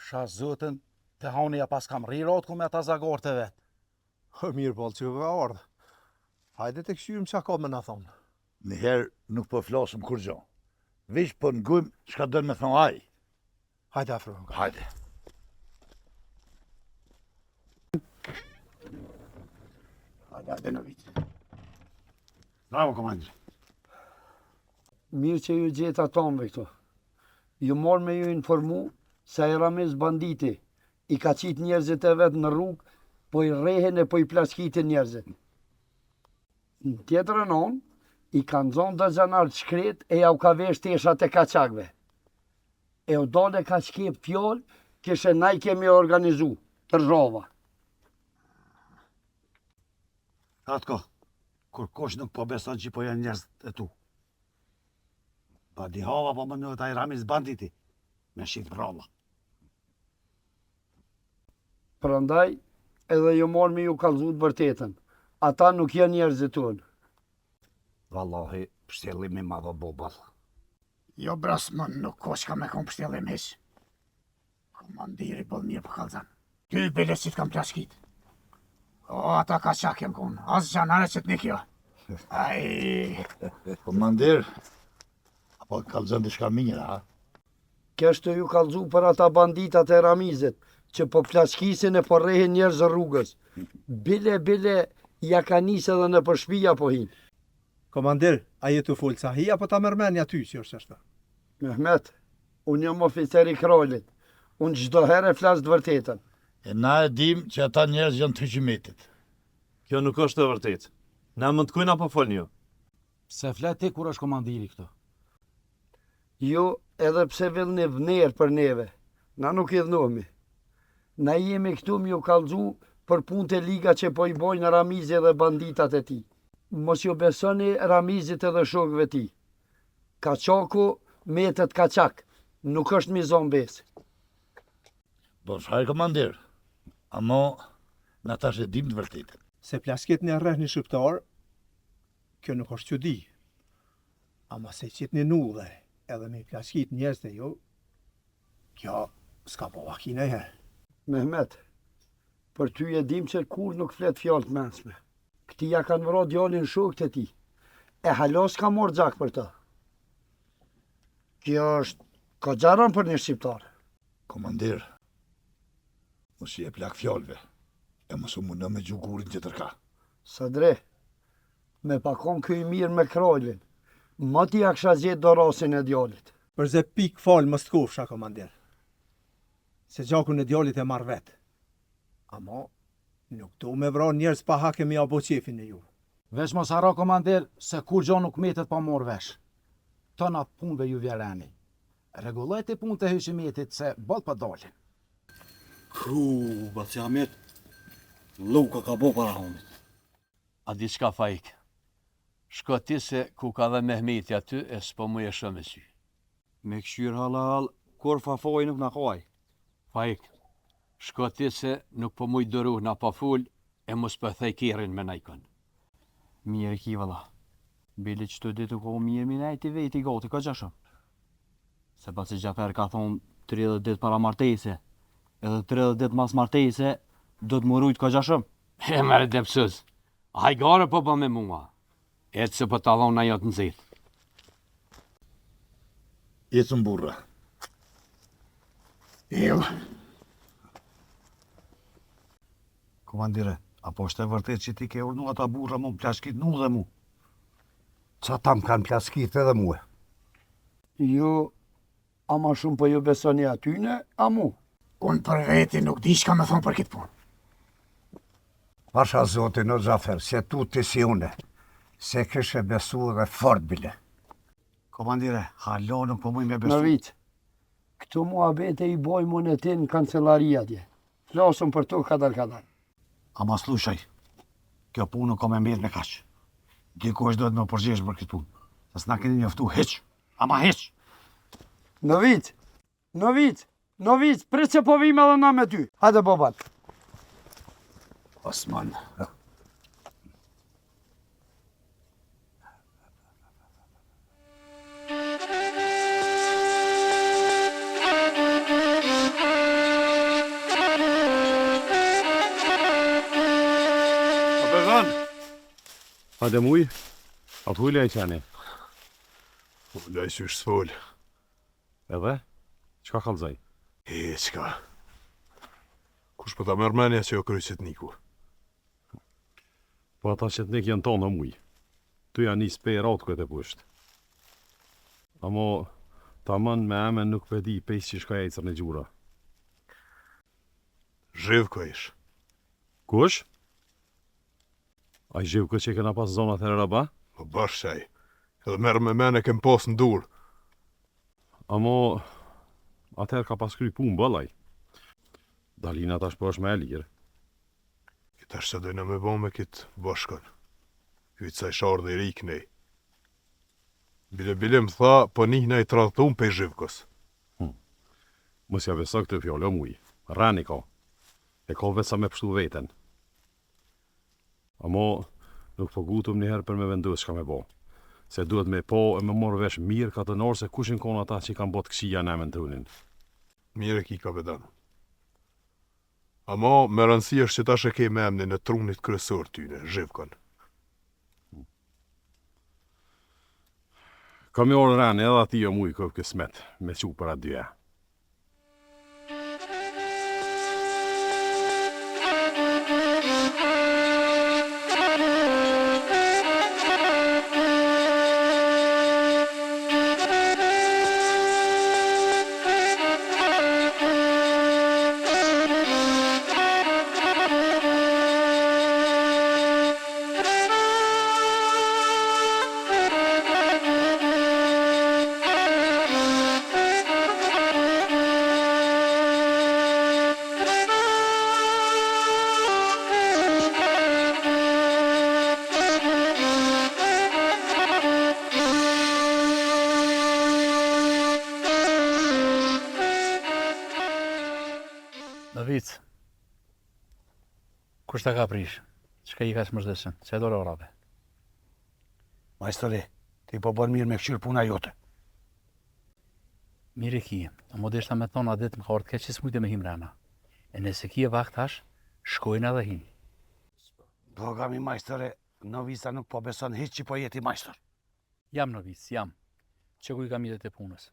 [SPEAKER 3] Sha zotën, të hauni ja pas kam rirot ku me ta zagor të vetë.
[SPEAKER 14] Mirë po, që ka ardhë. Hajde të këshyrim që ka me në thonë.
[SPEAKER 6] Njëherë nuk po flasëm kur gjo. Vish po në gujmë shka dënë me thonë aj.
[SPEAKER 14] Hajde afrohëm.
[SPEAKER 6] Hajde.
[SPEAKER 7] Hajde në vitë.
[SPEAKER 6] Bravo, komandri.
[SPEAKER 12] Mirë që ju gjeta tombe këto. Ju morë me ju informu se e Ramiz banditi i ka qitë njerëzit e vetë në rrugë, po i rehen e po i plaskitin njerëzit. Në tjetër anon, i kanë zonë dhe gjanarë shkret e ja u ka vesh teshat e kaçakve. E u dole ka shkep fjoll, kishe na i kemi organizu, të rrova.
[SPEAKER 6] Atko, kur kosh nuk po beson që po janë njerëz e tu. Pa di hava po më në taj Ramiz banditi, me shqit vralla.
[SPEAKER 12] Prandaj, edhe ju morë me ju kalzut vërtetën. ata nuk janë njerëzit tonë.
[SPEAKER 6] Vallahi, pështjellim i madh o boball.
[SPEAKER 7] Jo brasmën, nuk ko shka me kom pështjellim hish. Komandiri bëll mirë për kalzan. Ty bile si t'kam plaskit. O, ata ka qak jem kun, as gjanare që t'ni kjo. Aj.
[SPEAKER 6] Komandir, apo kalzan të shka mirë, ha?
[SPEAKER 12] Kështë ju kalzu për ata banditat e Ramizit, që po plaskisin e po rehin njerëz rrugës. Bile, ja ka nisë edhe në për shpija po hin.
[SPEAKER 14] Komandir, a jetu full sa hi, apo ta mërmenja ty që është ashtë?
[SPEAKER 12] Mehmet, unë jam oficer i Krojlit. Unë çdo herë flas të vërtetën.
[SPEAKER 6] E na e dim që ata njerëz janë të hyqimetit.
[SPEAKER 16] Kjo nuk është e vërtet. Na më të kujna po folni ju.
[SPEAKER 3] Se flet ti kur është komandiri këto?
[SPEAKER 12] Jo, edhe pse vëllni vnerë për neve, na nuk i dhnomi. Na jemi këtu mi u kallzu për punët e liga që po i bojnë Ramizi dhe banditat e ti. Mos ju besoni Ramizit edhe shokëve ti. Kaçaku metet kaçak, nuk është mizon besi.
[SPEAKER 6] Po shaj komandir, amo na tash e dim të vërtetën.
[SPEAKER 14] Se plasket në rreth një shqiptar, kjo nuk është që di. Ama se qitë një nullë edhe me plaskit njerëz të ju, kjo s'ka po vakina e herë.
[SPEAKER 12] Mehmet, për ty e dim që kur nuk flet fjallë të mensme. Këti ja kanë vëra djalin shokët e ti. E halos ka morë gjak për të. Kjo është ka gjaran për një shqiptar.
[SPEAKER 6] Komandir, mos i e plak fjallëve, e mos u mundë me gjugurin që tërka.
[SPEAKER 12] Sadre, me pakon këj mirë me Krojlin, ma ti a kësha zjetë do rasin e djallit.
[SPEAKER 14] Përze pik falë më s'kofsha, komandir. Se gjakun e djallit e marrë vetë. Ama, nuk do me vra njerës pa hake mi abo qefin e ju.
[SPEAKER 3] Veç mos haro komandir se kur gjo nuk metet pa morë vesh. Të natë punëve ju vjereni. Regullojt i punë të hyshimetit se bot pa dalin.
[SPEAKER 13] Baci Ahmet, luka ka bo para homit.
[SPEAKER 10] A di qka Faik? Shko ti se ku ka dhe Mehmeti aty e s'po mu e shumë e sy.
[SPEAKER 13] Me këshyr halal, kur fa foj nuk na kaj.
[SPEAKER 10] Faik, shko ti se nuk po mu i dëru na pa full e mos për thej kirin me najkon.
[SPEAKER 13] Mirë ki valla. Bili që të ditë ko mirë minajt i veti gati ka gjashëm. Se pas që Gjafer ka thonë 30 dit para martese, edhe 30 dit mas martese, do të mërujt ka gjashëm.
[SPEAKER 10] E mërë depsuz, hajgare po ba me mua. Etë se për talon na jotë nëzit.
[SPEAKER 6] Ecën burra.
[SPEAKER 7] Jo.
[SPEAKER 6] Komandire, apo është e vërtet që ti ke urnu ata burra mu plaskit nu dhe mu? Qa tam kanë plaskit edhe muë?
[SPEAKER 12] Jo, ama shumë po ju besoni atyne, a mu?
[SPEAKER 7] Unë për veti nuk di shka me thonë për këtë punë.
[SPEAKER 6] Pasha zotin o Gjafer, se tu të si une, se këshe besu dhe fort bile. Komandire, halo nuk po muj me besu.
[SPEAKER 12] Në vitë, këtu mua bete i boj monetin në kancelaria dje. Flasëm për to kadar.
[SPEAKER 6] Ama slushaj, kjo punë nuk kom e mirë me kaqë. Diko është do të më përgjesh për këtë punë. Se s'na keni njoftu heq, ama heq.
[SPEAKER 12] Në vitë, prit se po vime edhe na me ty. Hajde boban.
[SPEAKER 6] Osman.
[SPEAKER 15] Hajde muj, atë hujle e qeni. Hujle e qysh s'full. Edhe? Qka kalzaj? Qka? Kush për ta mërmenja që jo kryqet niku? Po ata që t'nik janë tonë muj. Tu janë një spej ratë këtë e pusht. Amo, ta mën me emen nuk vedi pejs që shka ejtër në gjura. Zhivko ish. Kush? A i Zhivko që i kena pas zonat e raba? Po bashkaj, edhe merë me mene kem pas në dur. Amo, atëher ka pas kry pun bëllaj. Dalina tash po është me e lirë. Kita është që dojna me bo me kitë bashkën. Kytë sa i sharë dhe i rikë nej. Bile më tha, po njëna i tradhtum pe Zhivkos. Mos ja beso këtë fjallë o muj. Rani ka. E ka vetë sa me pështu veten. Amo, nuk po gutum njëherë për me vendus çka me bo. Se duhet me po e me morë vesh mirë katonor se kushin konë ata që kanë bot kësia në emën tunin.
[SPEAKER 18] Mirë ki, kapetan. Amo, me rëndësi është që tash e ke me emnin e trunit kryesor tyne, Zhivkon.
[SPEAKER 15] Kam orë rani edhe ati jo mu i këv kësmet, me qu për atë dyja.
[SPEAKER 13] Novic, kush ta ka prish? Çka i ka smërdesën? Se do orave.
[SPEAKER 6] Majstori, ti po bën mirë me këshirë puna jote.
[SPEAKER 13] Mirë ki, a modeshta me thonë adet më ka orë të keqë që s'mujte me him rana. E nëse ki e vakt tash, shkojnë edhe hin.
[SPEAKER 6] Bogami majstore, Novica nuk po beson hiç që po jeti majstor.
[SPEAKER 13] Jam Novic, jam. Që ku i kam jetet e punës.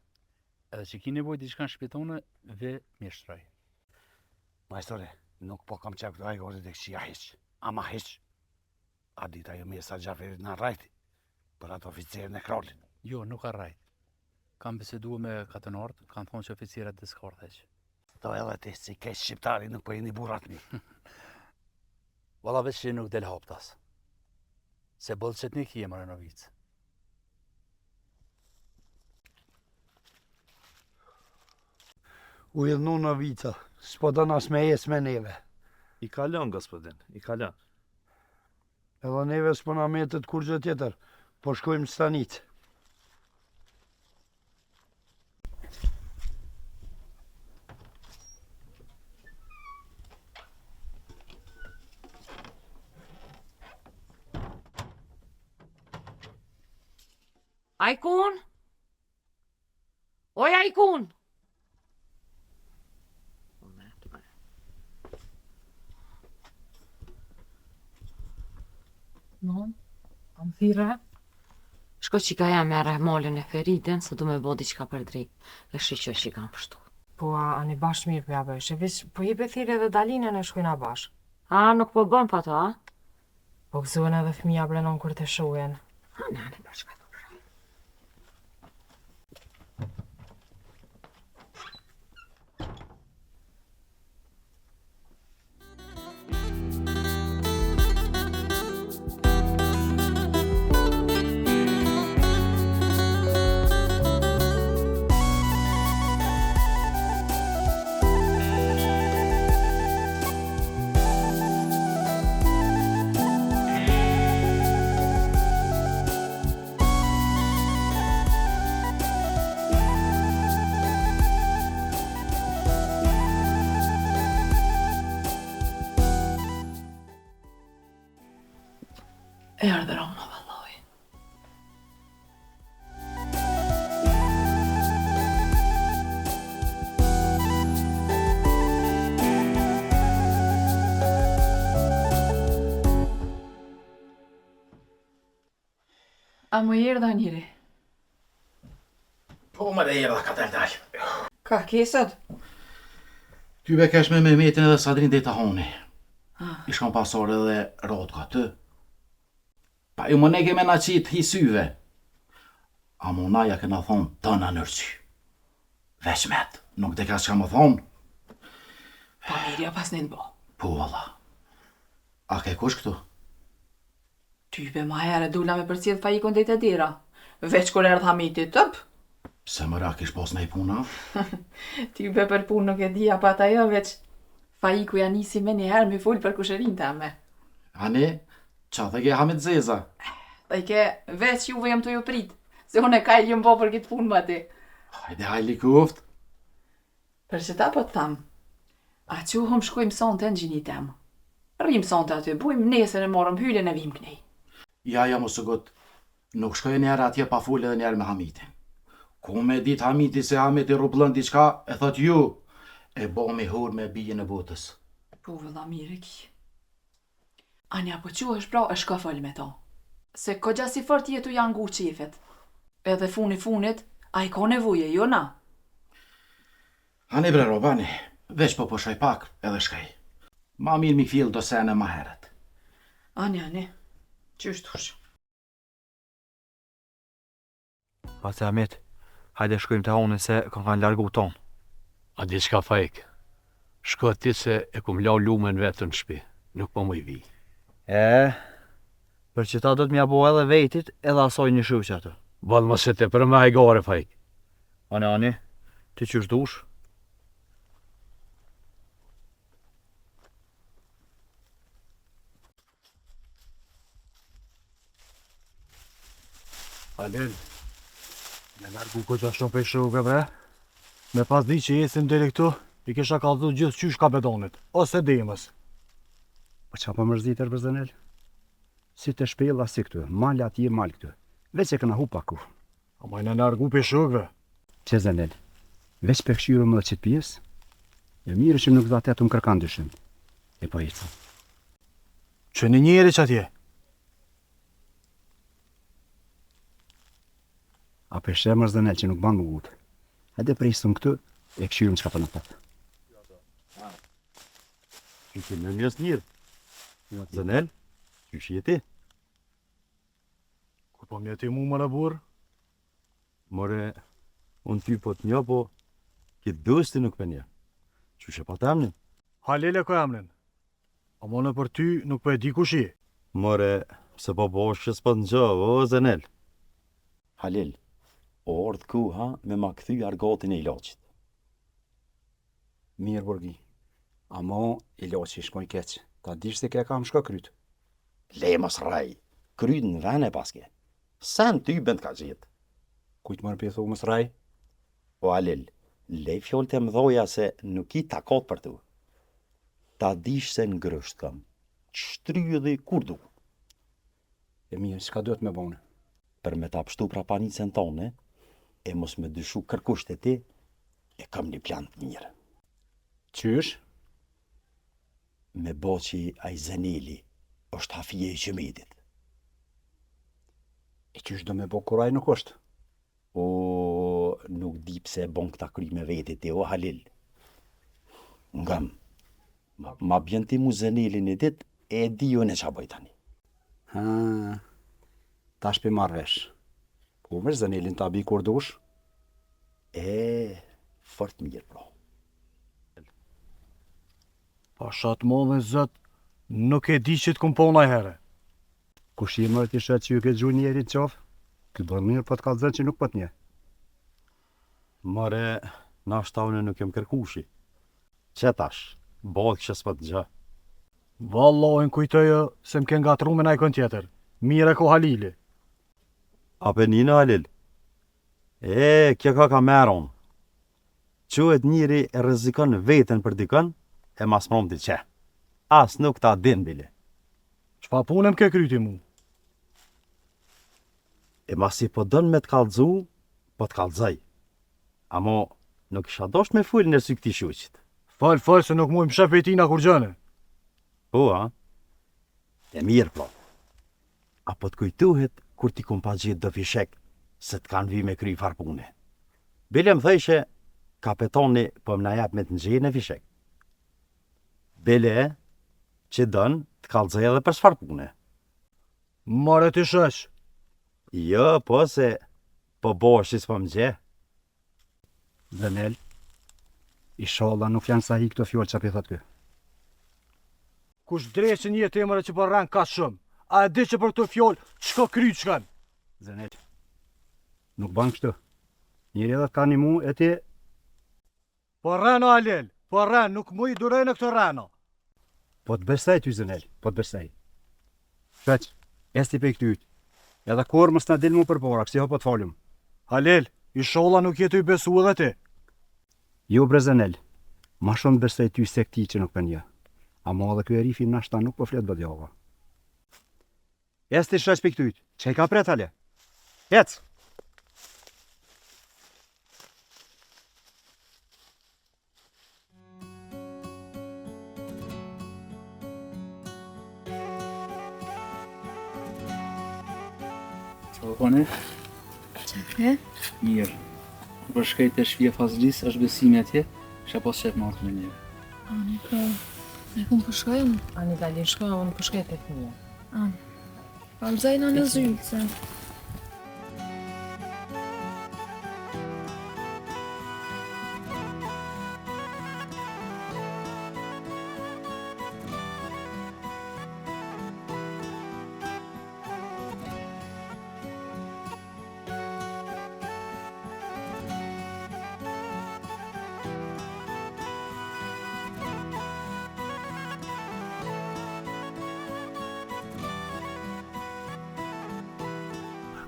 [SPEAKER 13] Edhe që ki nevoj diçka në shpjetone, ve mjeshtroj.
[SPEAKER 6] Majstore, nuk po kam qep të ajgorit e këshia hiq, ama hiq. A dita jo mjesa Gjaferit në rajti, për atë oficerën e krolin.
[SPEAKER 13] Jo, nuk ka rajt. Kam bisedua me katonort, kanë thonë që oficerat dhe s'ka heq.
[SPEAKER 6] Do edhe ti, si keq shqiptari, nuk po jeni burat mi.
[SPEAKER 13] Valla veç që nuk del hoptas. Se bolqet një kje, më Novic.
[SPEAKER 12] U idhnu Novica, s'po do nas me jes me neve.
[SPEAKER 16] I kalon, gospodin, i kalon.
[SPEAKER 12] Edhe neve s'po na metet kur gjë tjetër, po shkojmë stanic.
[SPEAKER 5] Ajkun? Oj, Ajkun! Non, am thire? Shko qika jam merre molën e Feridën, se du me bo diqka për drejt, dhe shqyqo që kam pështu.
[SPEAKER 19] Po, a një bashkë mirë për jabësh, e vish, po i thire dhe Dalinën e shkojna bashkë.
[SPEAKER 5] A, nuk po bën pa to, a?
[SPEAKER 19] Po gëzohen edhe fëmija blenon kur të shohen.
[SPEAKER 5] A, nane, bashka.
[SPEAKER 19] E ardhe Rona, valloj. A më jërë dhe njëri?
[SPEAKER 3] Po më dhe jërë dhe ka dal.
[SPEAKER 19] Ka kesët?
[SPEAKER 3] Ty be kesh me Mehmetin edhe Sadrin dhe të honi. I shkon pasor edhe rot ka të. Pa ju më ne keme na qitë hisyve. A më naja këna thonë të në nërcy. Veç met, nuk dhe ka që ka më thonë.
[SPEAKER 19] Pa mirja pas një në bo.
[SPEAKER 3] Po, valla. A ke kush këtu?
[SPEAKER 19] Type ma herë dula me përcjell fajikon dhe të dira. Veç kur erdha miti tëp.
[SPEAKER 3] Se më rak ish pos nej puna?
[SPEAKER 19] Type për punë nuk e dija pa ta jo, veç fajiku ja nisi me një herë mi full për kusherin të me.
[SPEAKER 3] Ani? Qa dhe ke Hamit Zeza?
[SPEAKER 19] Dhe i ke veç juve jam të ju prit, se unë e ka i jëm po për këtë punë ma ti.
[SPEAKER 3] Hajde hajli kuft.
[SPEAKER 19] Për që ta po të thamë, a që hëm shkojmë son të në gjini temë. Rrim sonte aty, bujmë nesër e morëm hyljen e vim knej.
[SPEAKER 3] Ja mos sëgot, nuk shkoj njerë atje pa full edhe njerë me Hamitin. Ku me dit Hamiti se Hamiti ruplën diçka, e thot ju, e bo me hur me bijen e botës.
[SPEAKER 19] Po vëlla mire ki. Anja po që është pra e shka fol me ta. Se kogja si fort jetu janë ngu qefet. Edhe funit, a i ka nevoje, jo na?
[SPEAKER 3] Ani bre robani, veç po shaj pak edhe shkaj. Ma mirë mi fil do sene ma heret.
[SPEAKER 19] Ani, qështë tush?
[SPEAKER 13] Ate Amit, hajde shkojmë të honën se kanë largu tonë.
[SPEAKER 10] A di qka fajk? Shko ti se e kum lau lumen vetën në shpi, nuk po më i vi.
[SPEAKER 13] Për që ta do të mja bo edhe vetit edhe asoj një shuq atë.
[SPEAKER 10] Valë më se te për me hajgare fajk.
[SPEAKER 13] Ani, ti qështë dush?
[SPEAKER 17] Alel, me largu ko që ashton për shruke bre. Me pas di që jesim deri këtu, i kisha kalzu gjithë qysh kapedonit, ose demës.
[SPEAKER 12] Po qa për mërzitër për Zanel? Si të shpela si këtu, mal atje, mal këtu. Veç e këna hu paku.
[SPEAKER 17] A ma i në largu për shruke?
[SPEAKER 12] Që Zanel, veç për këshyru më dhe qitë pjesë, e mirë që nuk dhe atë më kërkan dyshim. E po jetësa.
[SPEAKER 17] Që një njeri që atje?
[SPEAKER 12] A për shemër Zanel që nuk banë më gutë. Hajde prisëm këtu, e këshyrum që ka për në patë.
[SPEAKER 13] Që që në njës njërë. Zanel, që që jeti?
[SPEAKER 17] Kur po mjeti mu më në burë?
[SPEAKER 13] More, unë ty po të një, po këtë dësti nuk për një. Që që pa të emnin?
[SPEAKER 17] Halele ko emnin. A më në për ty nuk për e di ku shi.
[SPEAKER 13] More, se po boshës për në gjë, o Zanel.
[SPEAKER 20] Halil, ordë kuha me ma këthy argatin e ilaqit.
[SPEAKER 12] Mirë, Borgi. Amo, ilaqi shkoj keq. Ta dish se ke kam shko kryt.
[SPEAKER 20] Le mos raj, kryt në vene paske. Sen ty bënd ka gjithë.
[SPEAKER 12] Kujt më rëpje thu mos raj?
[SPEAKER 20] O Halil, le fjoll të mdoja se nuk i takot për tu. Ta dish se në grësht kam. Qështry dhe kur du.
[SPEAKER 12] E mirë, s'ka duhet me bone.
[SPEAKER 20] Për me ta pështu pra panicën tonë, e mos me dyshu kërkusht e ti, e kam një plan të mirë.
[SPEAKER 12] Qysh?
[SPEAKER 20] Me bo që a i Zaneli është hafije i qëmedit.
[SPEAKER 12] E qysh do me bo kuraj nuk është?
[SPEAKER 20] O, nuk di pse bon këta kry me vetit e o Halil. Ngam, ma bjen ti mu Zanelin e dit, e di jo në qa bojtani.
[SPEAKER 12] Tash për marrë vesh. Po mërë Zanelin ta bi kur dush?
[SPEAKER 20] Fort mirë, pro.
[SPEAKER 17] Pashat modhe zët, nuk e di që të kumpona here.
[SPEAKER 12] Kush i mërë t'i shetë që ju ke gju njeri të qofë? Këtë bërë mirë për të kalëzën që nuk për t'nje.
[SPEAKER 13] Mare, na shtavne nuk jem kërkushi. Që tash, bëdhë kështë për të gjë.
[SPEAKER 17] Vallojnë kujtojë se m'ke nga tru me najkon tjetër. Mire ko Halili.
[SPEAKER 13] Apenina Halil. Kjo ka meron. Quet njëri e rrezikon veten për dikën, e mas mrom t'i qe. As nuk ta din bile.
[SPEAKER 17] Çfa punëm ke kryti mu?
[SPEAKER 13] E mas i po dën me t'kallëzu, po t'kallëzaj. Amo, nuk isha dosht me full në sy këti shuqit.
[SPEAKER 17] Fal se nuk mu i mshef e tina kur gjëne.
[SPEAKER 13] Po, a? E mirë, po. Apo t'kujtuhet kur t'i kum pa gjithë do fishek, se t'kan vi me kry farpune. Bile më thejshe, kapetoni po më na jap me t'ngjej në fishek. Bile, që dën t'kallëzaj edhe për s'farpune.
[SPEAKER 17] Mare t'i shesh.
[SPEAKER 13] Jo, po se, po bosh që s'po më gje.
[SPEAKER 12] Zanel, inshallah nuk janë sa hi këto fjollë që apë thot kë.
[SPEAKER 17] Kush dreqë një temëre që për rang ka shumë, a e di që për të fjollë, qko kryt shkan?
[SPEAKER 12] Zanel, nuk ban kështu. Njëri edhe ka një mu e ti...
[SPEAKER 17] Po rreno Halil, po rren, nuk mu i durejnë këtë rreno.
[SPEAKER 12] Po të besaj ty Zanel, po të besaj. Shpeq, esti pe i këtyjt. Edhe kur mës në dilë mu për pora, kësi ho po të faljum.
[SPEAKER 17] Halil, i sholla nuk jetu i besu edhe ti.
[SPEAKER 12] Jo bre Zanel, ma shumë besaj ty se këti që nuk për një.
[SPEAKER 13] Ama edhe ky erifi nashta nuk po flet bëdjava. Ec ti shoq piktyt, që i ka pret ale? Ec!
[SPEAKER 21] Salopane?
[SPEAKER 9] Qe?
[SPEAKER 21] Mirë. Për shkejt e shpje fazlis është besimi atje, isha pas qep marrë me një.
[SPEAKER 9] Ani, po, e kun përshkojmë?
[SPEAKER 5] Ani dalin shkojmë, unë përshkejt e fëmija.
[SPEAKER 9] Ani, pa më zajna në zyllë, se.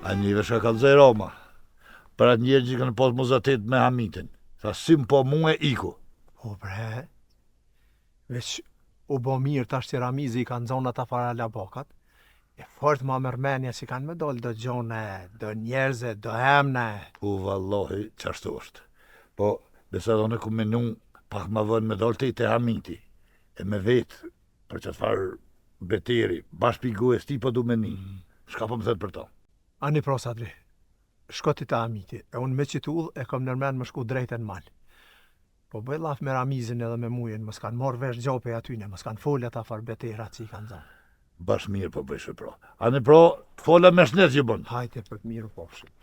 [SPEAKER 6] A njëve shka ka dzej Roma, për atë njerë që kanë pas muzatet me Hamitin. Tha sim po mu e iku.
[SPEAKER 14] Po bre, veç u bo mirë tash që Ramizi i kanë zonë ata fara labokat, e fort ma mërmenja që kanë me dollë do gjone, do njerëze, do emne.
[SPEAKER 6] Po vallohi, qashtu është. Po, besa do në ku menu, pak ma vën me dollë te Hamiti, e me vetë, për që të farë beteri, bashkë pigu e sti po du me një. Shka po më thëtë për to?
[SPEAKER 14] Ani pros Adri, shkoti të Hamiti, e unë me qitull e kom nërmen më shku drejten mal. Po bëj laf me Ramizin edhe me mujen, më s'kan morë vesh gjope atyne, më s'kan folja ta far beterat që i kanë zonë.
[SPEAKER 6] Bash mirë po bëjshë pro. Ani pro, fola me shnet që bënë.
[SPEAKER 14] Hajte për të mirë po fshim.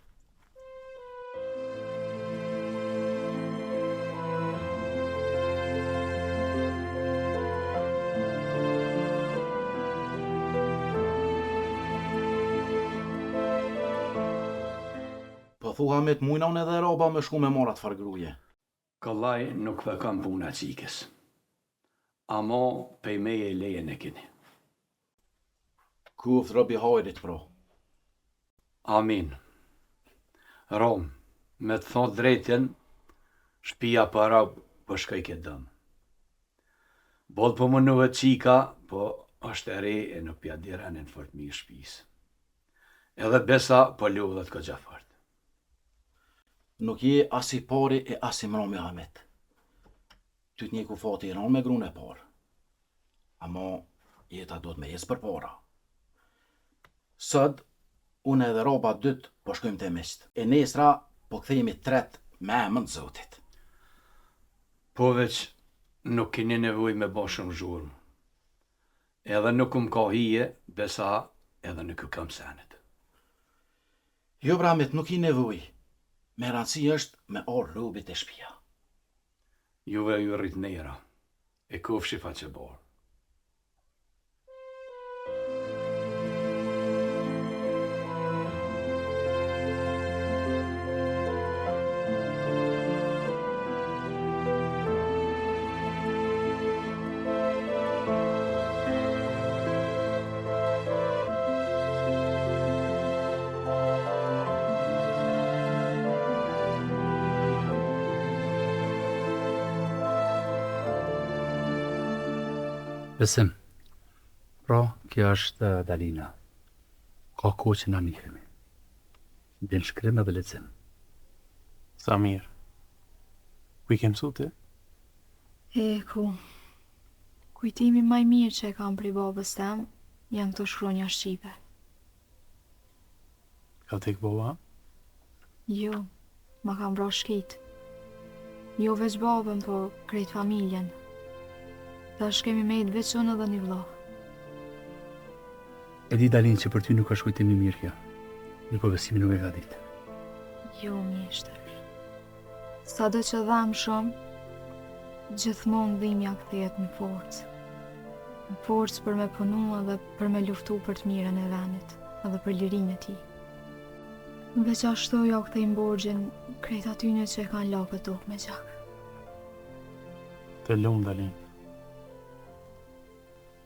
[SPEAKER 3] Po thuha me të mujna unë edhe roba me shku me morat fargruje.
[SPEAKER 10] Kallaj nuk dhe kam puna qikës. Amo pej meje e lejen e kini.
[SPEAKER 3] Kuf robi hajrit, pro.
[SPEAKER 10] Amin. Rom, me të thot drejtjen, shpia para për shkaj ke dëmë. Bod po më nuhet qika, po është e re e nuk pja direnin fort mirë shpis. Edhe besa po lodhet ko gjafart.
[SPEAKER 3] Nuk je as i pari e as i mromi Hamet. Ty t'nje ku fati i ron me grun e par. Amo jeta do të me jesë për para. Sëd, unë edhe roba dytë po shkojmë të misht. E nesra po kthejemi tret me emën Zotit.
[SPEAKER 10] Po veç nuk keni nevoj me bo shumë zhurmë. Edhe nuk ka hije, besa edhe nuk kam senet.
[SPEAKER 3] Jo Bramit, nuk i nevoj. Me rëndësi është me orë robit e shpia.
[SPEAKER 10] Juve ju rrit nera, e kofshi fa që borë.
[SPEAKER 21] Besim. Pra, kjo është Dalina. Ka ko që na njihemi. Din shkrim edhe lecim.
[SPEAKER 11] Sa mirë. Ku i kem sute?
[SPEAKER 9] Ku. Kujtimi maj mirë që e kam prej babës tem, janë këto shkronja shqipe.
[SPEAKER 11] Ka tek baba?
[SPEAKER 9] Jo, ma kam bra shkit. Jo veç babën, po krejt familjen. Tash kemi me i të veçon edhe një vllah.
[SPEAKER 21] E di Dalin që për ty nuk është kujtimi mirë kjo. Një po besimi nuk e ka ditë.
[SPEAKER 9] Jo, mjeshtër. Sa do që dham shumë, gjithmonë dhimja kthehet në forcë. Në forcë për me punu edhe për me luftu për të mirën e venit, edhe për lirinë e tij. Veç ashtu ja kthejmë borxhin krejt atyne që e kanë lakët tokë me gjak.
[SPEAKER 11] Të lumë, Dalin.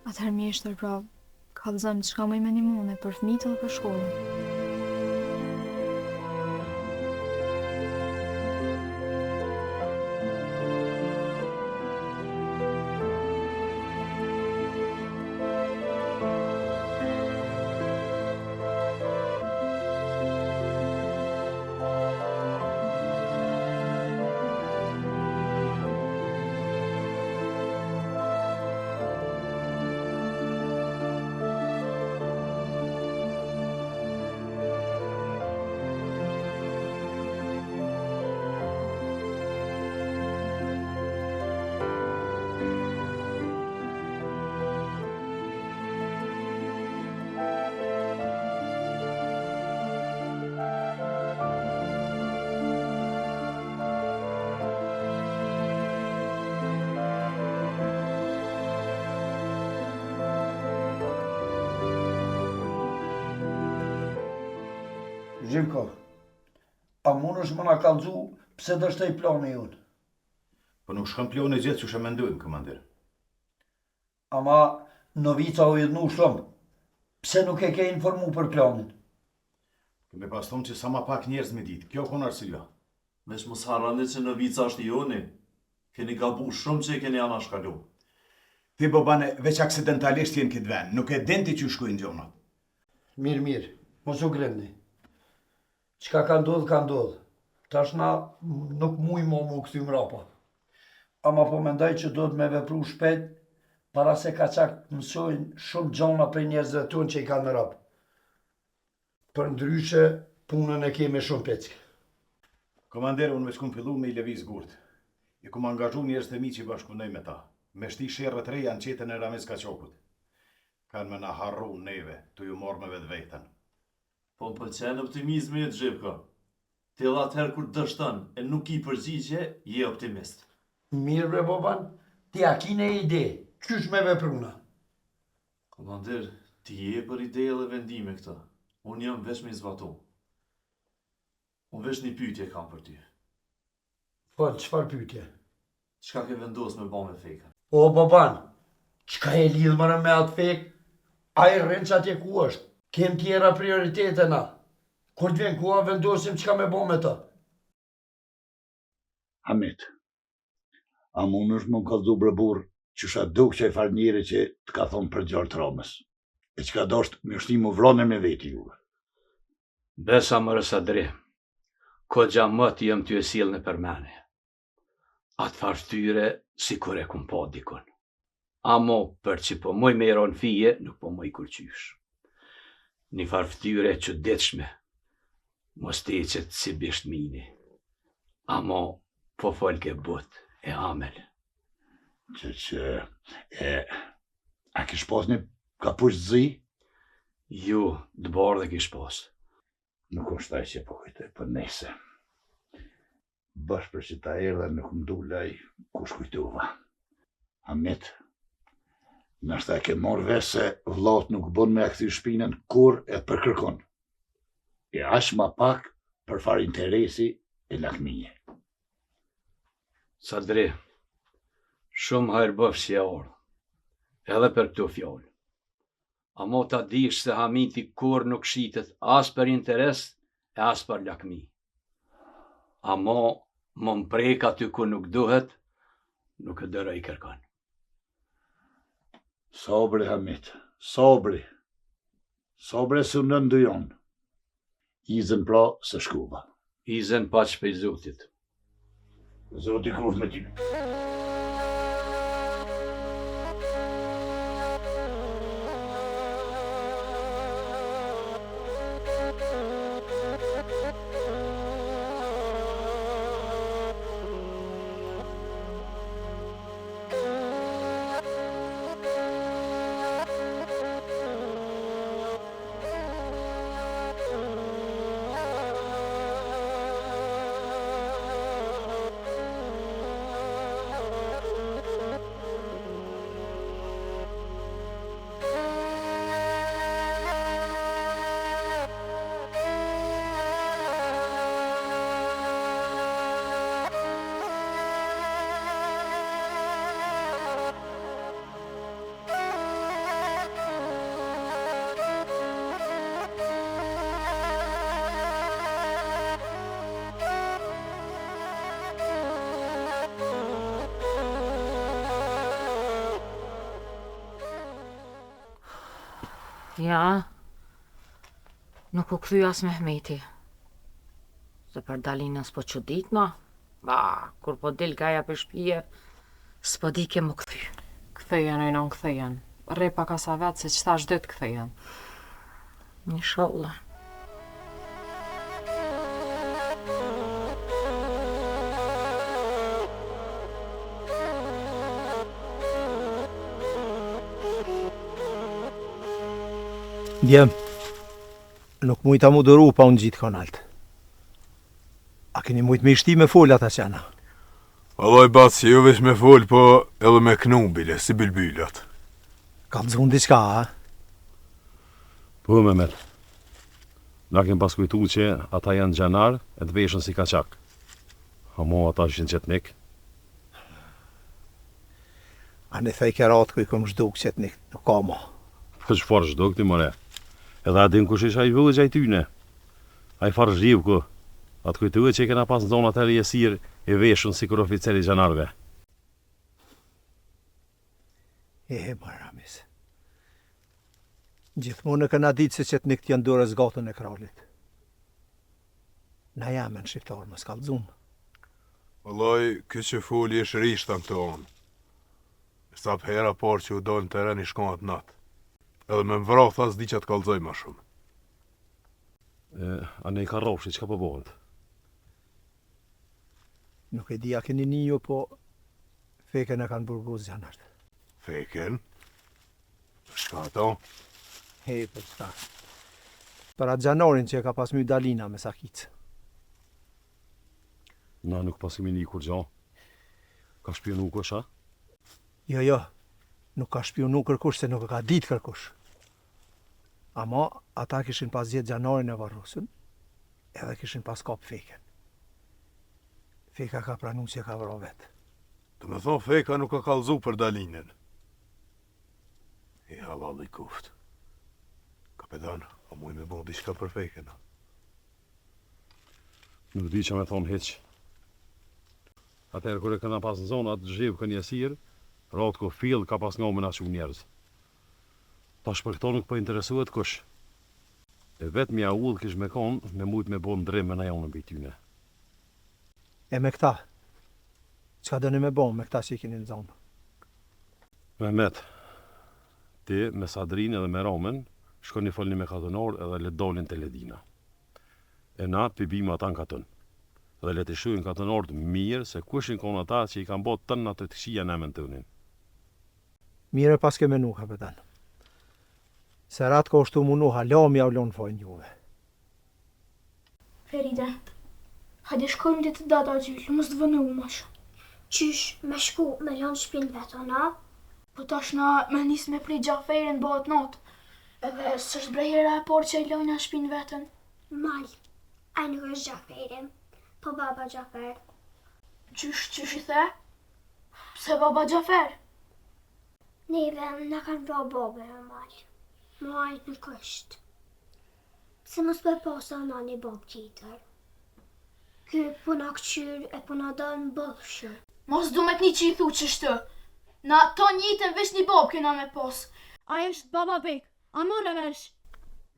[SPEAKER 9] Atëherë mjeshtër, pra, kallëzëm çka më i menimone për fëmijët edhe për shkollën.
[SPEAKER 12] Zhivko, a mund është më na kallëzu pse dështoj plani jonë?
[SPEAKER 4] Po nuk shkon plani gjithë që shë mendojmë, komandir.
[SPEAKER 12] Ama Novica o jednu shumë, pse nuk e ke informu për planin?
[SPEAKER 4] Keme pas thonë që sa ma pak njerëz me ditë, kjo kon arsyeja.
[SPEAKER 16] Veç mos harrani që Novica është joni. Keni gabu shumë që e keni anashkalu.
[SPEAKER 4] Ti babane veç aksidentalisht jenë këtë vend, nuk e din ti që shkojnë gjonat.
[SPEAKER 12] Mirë, mos u gremni. Qka ka ndodh. Tash na nuk muj më këthy mrapa. Ama po mendoj që do të me vepru shpejt, para se ka qakt mësojnë shumë gjona prej njerëzve tonë që i kanë në rap. Për ndryshe, punën e keme shumë peckë.
[SPEAKER 4] Komander, unë veç kum fillu me i lëviz gurt. I kum angazhu njerëz të mi që i bashkunoj me ta. Me shti sherrët reja në qetën e Ramiz Kaqokut. Kanë me na harru neve, të ju morë me vetë vetën.
[SPEAKER 16] Po më pëlqen optimizmi e të Zhivko. Ti edhe atëherë kur dështën e nuk i përgjigje, je optimist.
[SPEAKER 12] Mirë bre boban, ti a kine ide, qysh me vepruna?
[SPEAKER 16] Komandir, ti je për ide dhe vendime këta. Unë jam veç me zbatu. Unë veç një pyetje kam për ty.
[SPEAKER 12] Po, qëfar pyetje?
[SPEAKER 16] Qka ke vendos me ba me fejkën?
[SPEAKER 12] O, boban, qka e lidhë mërë me atë fejk? A i rrenë që atje ku është? Kem tjera prioritete na. Kur të vjen kua vendosim qka me ba me ta.
[SPEAKER 6] Hamit, a mund është më kallëzu bre burë që shë duk që e farë njëri që të ka thonë për gjartë Ramës, e që ka doshtë me shtimu vrone me veti juve.
[SPEAKER 10] Besa më rësadri, ko gjamët jem t'ju e silë në përmene. Atë farftyre si kur e kum pa dikon. Amo për që po moj me eron fije, nuk po moj kurqysh. Një farftyre që detshme, mos te qëtë si bisht mini. Amo po folke but e amel.
[SPEAKER 6] A kish pas një kapush zi?
[SPEAKER 10] Ju, dëbar dhe kish pas.
[SPEAKER 6] Nuk është taj që po kujtoj për nese. Bash për që ta erdhe nuk më du laj kush kujtuva. Hamit, nështë e ke morë vesh se vllaut nuk bon me akthi shpinën kur e të përkërkon. E ash ma pak për far interesi e lakmije.
[SPEAKER 10] Sadri, shumë hajrë bëf si e orë, edhe për këtu fjallë. Amo ta dish se Hamiti kur nuk shitet as për interes e as për lakmi. Amo më mprek aty ku nuk duhet, nuk e dërë i kërkan.
[SPEAKER 6] Sabri, Hamit, sabri. Sabri së në ndujon. Izën pra se shkuva.
[SPEAKER 10] Izën pa që për Zotit.
[SPEAKER 6] Zoti kruf me ty.
[SPEAKER 5] Ja, nuk u kthy as Mehmeti. Se për Dalinën s'po që ditna, kur po del gaja për shpije, s'po di ke më kthy.
[SPEAKER 19] Kthejen e non kthejen. Rre pak asa vetë se qëta shdet kthejen.
[SPEAKER 5] Inshallah.
[SPEAKER 17] Djem, nuk mujta mu dëru pa unë gjitë kanalt. A keni mujt me ishti me fol ata qena?
[SPEAKER 18] Allaj baci, jo veç me fol, po edhe me knu bile, si bilbylat.
[SPEAKER 17] Ka të zunë diqka, a?
[SPEAKER 15] Po, Mehmet. Na kem pas kujtu që ata janë gjanar e të veshën si kaçak. Amo ata ishin qetnik.
[SPEAKER 14] A ne thaj kerat ku i kom zhduk qetnik, nuk ka mo.
[SPEAKER 15] Për çfarë zhduk ti more? Edhe a din kush isha i vëllë gjaj tyne? A i farë zhjiv ku? A të kujtuet që i kena pas në zonat e rjesir e veshën si kur oficeri gjanarve.
[SPEAKER 14] Ramis. Gjithmonë e këna ditë se qetnik t'janë dorës gatën e kralit. Na jam në shqiptarë më skallëzum.
[SPEAKER 18] Vëllaj, këtë që foli e shërishtë në të onë. Sa për hera parë që u dojnë në teren i shkonat natë. Edhe me më vrau thas di që të kalzoj ma shumë.
[SPEAKER 15] A ne i ka rofshi, që ka përbojnë?
[SPEAKER 14] Nuk e di a keni një jo, po feken e kanë burgoz gjanartë.
[SPEAKER 18] Feken? Shka ato?
[SPEAKER 14] Hej, për shka. Për atë gjanorin që e ka pas my Dalina me sakicë.
[SPEAKER 15] Na nuk pas kemi një kur gjo. Ka shpionu kush, a?
[SPEAKER 14] Jo, nuk ka shpionu kërkush se nuk e ka ditë kërkush. Ama ata kishin pas gjetë gjanorin e varrosën, edhe kishin pas kap feken. Feka ka pranu që ka vro vetë.
[SPEAKER 18] Të me thonë Feka nuk ka kalzu për Dalinën. I halal i kuft. Kapetan, a muj me bo diçka për Feken?
[SPEAKER 15] Nuk di që me thonë heq. Atëherë kër e këna pas në zonat, zhjivë kënë jesirë, ratë ko fill ka pas nga me na shumë njerëz. Tash për këto nuk për interesuet kush. E vetë mja ullë kish me konë, me mujt me bo ndrim me na jonë në bijtyne.
[SPEAKER 14] E me këta? Qka dëni me bo me këta që i keni në zonë?
[SPEAKER 15] Mehmet, ti me Sadrin edhe me Romen, shkoni folni me katonor edhe le dolin të ledina. E na pëbima ata në katën. Dhe le të shuin katonorët mirë se kushin konë ata që i kanë botë tënë atë të këshia në emën tënin.
[SPEAKER 14] Mire pas ke menu, kapetan. Se ratë ka ushtu munu halami avlon fojnë juve.
[SPEAKER 9] Feride, hajde shkojmë dhe të data gjyllë, mos të vënu më shumë.
[SPEAKER 2] Qysh, me shku me lanë shpinë vetë, na?
[SPEAKER 9] Po tash na me nis me prit Gjaferin bëhet natë. Edhe s'është brejhera e por që i lojna shpinë vetën.
[SPEAKER 2] Mal, ai nuk është Gjaferin, po baba Gjafer.
[SPEAKER 9] Qysh i the? Pse baba Gjafer?
[SPEAKER 2] Neve na kanë vra babe e mal. Muaj nuk është. Se mos për posa na një bab tjetër. Ky puna këqyr e puna dënë bëllshë.
[SPEAKER 9] Mos du me t'ni që i thu qështu. Na to njitën vesh një bab këna me pos. A është baba bek, a mërë vesh.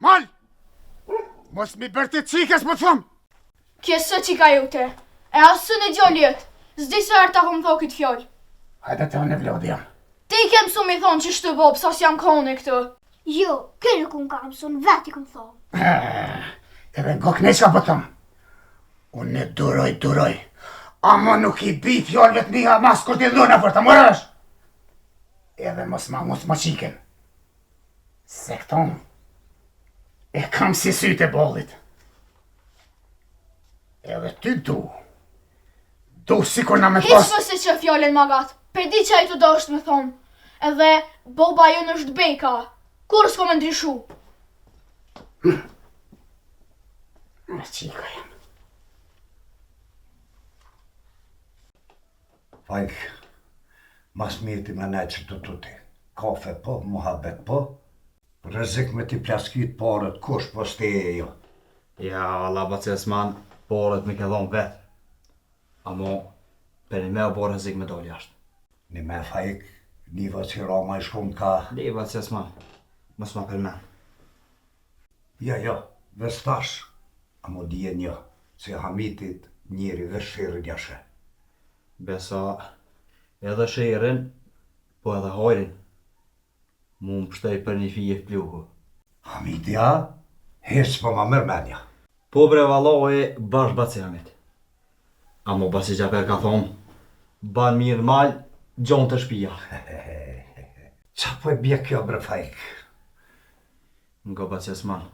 [SPEAKER 7] Mal! Mos mi bërti cikës më thëmë!
[SPEAKER 9] Kjesë që ka jute, e asë në gjoljet, zdi së erta kom tho këtë fjoll.
[SPEAKER 7] Hajde të në vlodhja.
[SPEAKER 9] Ti kem su mi thonë qështu bob, sa s'jam kone këtu.
[SPEAKER 2] Jo, kërë kun ka mësun, veti kun thonë.
[SPEAKER 7] Edhe në kokë neqa po thëmë. Unë ne duroj. Amo nuk i bi fjollëve të mija mas kur t'i dhuna për të mërësh. Edhe mos ma qiken. Se këton e kam si sytë e bollit. Edhe ty du si kur na me pos...
[SPEAKER 9] Hiç mëse që fjollin magat, per di që a i të do është me thonë. Edhe boba ju në është beka, kur s'ko me ndryshu.
[SPEAKER 7] Me qika jam. Fajk, mas mirë ti me ne që të tuti. Kafe po, muhabet po. Rëzik me ti plaskit parët, kush po steje jo.
[SPEAKER 8] Ja, Allah bacesman, parët me ke dhonë vetë. Amo, për një me o bo rëzik me dole jashtë.
[SPEAKER 7] Një me fajk, një që rama i shkum ka...
[SPEAKER 8] Një bacesman, mos ma përmen.
[SPEAKER 7] Ja, vestash. Amo dje një, se Hamitit njeri dhe shirë njëshe.
[SPEAKER 8] Besa, edhe shirin, po edhe hojrin. Mu më pështej për një fije fluhu.
[SPEAKER 7] Hamidja, heq po ma mërmenja.
[SPEAKER 8] Po bre valoj bash baci Hamid. Amo basi Gjafer ka thonë, ban mirë mal, gjonë të shpia.
[SPEAKER 7] Qa po e bje kjo bre fajk?
[SPEAKER 8] Nga baci Esman,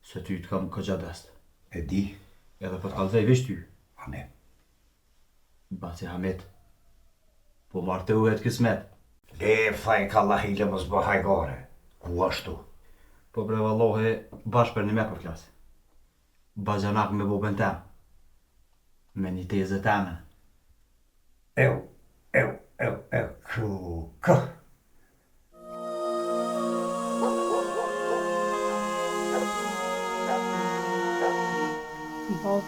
[SPEAKER 8] se ty të kam këgja dest.
[SPEAKER 7] E di?
[SPEAKER 8] Edhe po të kalzej vish ty.
[SPEAKER 7] Hane.
[SPEAKER 8] Baci Hamid, po martë u hetë kismet.
[SPEAKER 7] Le fajk Allah ile mos bë hajgare. Ku ashtu?
[SPEAKER 8] Po bre vallohi, bash për një me për klasë. bajanak me bobën tem. Me një tezë teme.
[SPEAKER 7] Kuka.
[SPEAKER 9] Bob,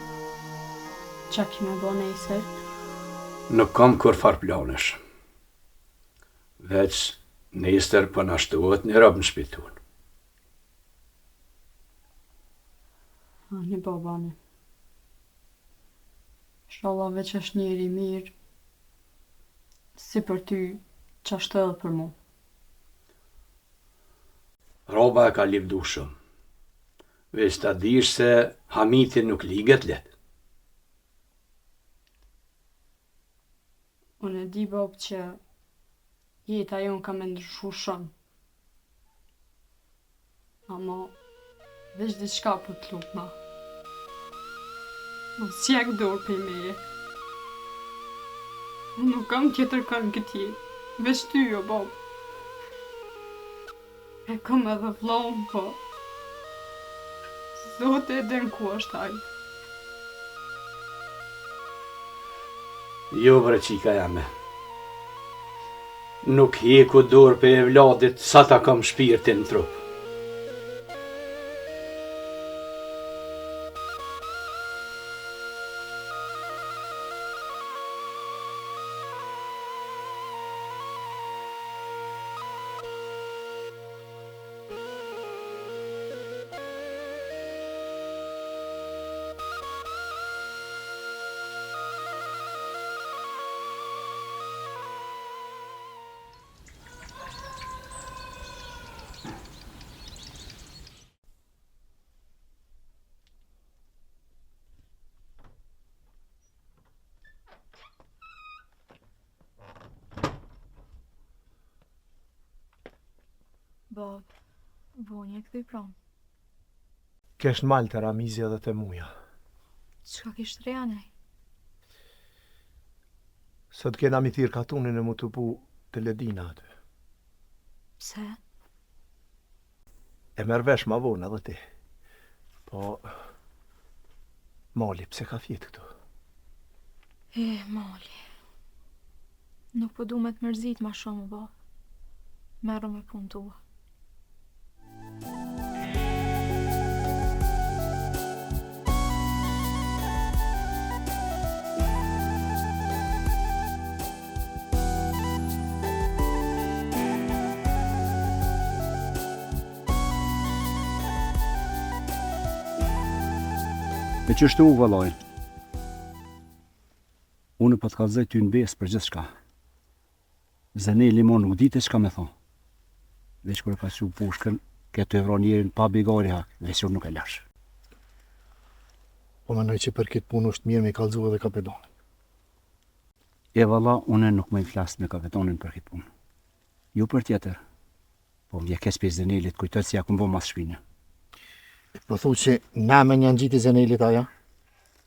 [SPEAKER 9] qa kime bo nesër?
[SPEAKER 10] Nuk kam kur far planesh. Veç nesër për nashtuot një rob në shpitun.
[SPEAKER 9] Ani babane. Inshallah veç është njeri mirë. Si për ty, qashtë edhe për mu.
[SPEAKER 10] Roba e ka livdu shumë. Veç ta dish se Hamiti nuk liget let.
[SPEAKER 9] Unë e di, Bob, që jeta jonë ka me ndryshu shumë. Ama, veç diçka për të lutë ma. Mos qek dorë për meje. Unë nuk kam tjetër kanë këti, veç ty jo, Bob. E kam edhe vllon, po. Zote e den ku është ai.
[SPEAKER 10] Jo, bre qika jame. Nuk heku dorë për e vladit sa ta kam shpirtin në trup.
[SPEAKER 9] Bob, vonje këthy pranë.
[SPEAKER 14] Kesh në malë të Ramizja dhe të muja.
[SPEAKER 9] Qka kishtë rejanej?
[SPEAKER 14] Sot kena mi thirë katunin e mu të pu të ledina aty.
[SPEAKER 9] Pse?
[SPEAKER 14] E merr vesh ma vonë edhe ti. Po, Mali, pse ka fjetë këtu?
[SPEAKER 9] Mali. Nuk po du me të mërzit ma shumë, Bob. Merru me punë tua.
[SPEAKER 13] Me qështu u vëlloj, unë po të kalzoj ty në besë për gjithë shka. Zene Limon nuk dite shka me thonë. Veç kërë ka që pushkën, këtë e vro njerin pa bigari hak, veç unë nuk e lash.
[SPEAKER 14] Po menoj që për këtë punë është mirë me kalzu edhe kapetonin.
[SPEAKER 13] E valla, unë nuk me i flasë me kapetonin për këtë punë. Ju për tjetër, po vje kes për Zenelit, kujtër si ja këmë bo mas shpinë.
[SPEAKER 14] Po thu që na me një në gjitë Zenelit aja?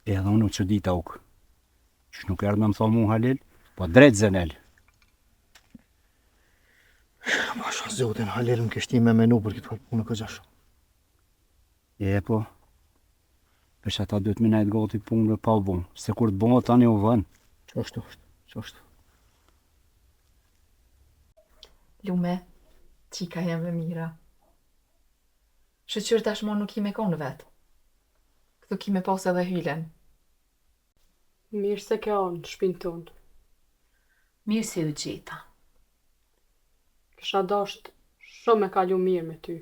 [SPEAKER 13] Edhe unë që dita ukë. Që nuk erdë me më thonë mu Halil, po drejt Zenel.
[SPEAKER 14] Masha zotin, Halil më kështi me menu për këtë punë këgja shumë.
[SPEAKER 13] Po, përsh ata duhet me najtë gati punëve pa u bon, se kur të bon tani u vën.
[SPEAKER 14] Qashtu është, qashtu.
[SPEAKER 19] Lume, qika jem e mira. Shëqyrë tashmo nuk i me konë vetë. Këtu ki me pas edhe hylen.
[SPEAKER 9] Mirë se ke onë, shpinë tonë.
[SPEAKER 19] Mirë si u gjeta.
[SPEAKER 9] Kisha dasht shumë me kalu mirë me ty.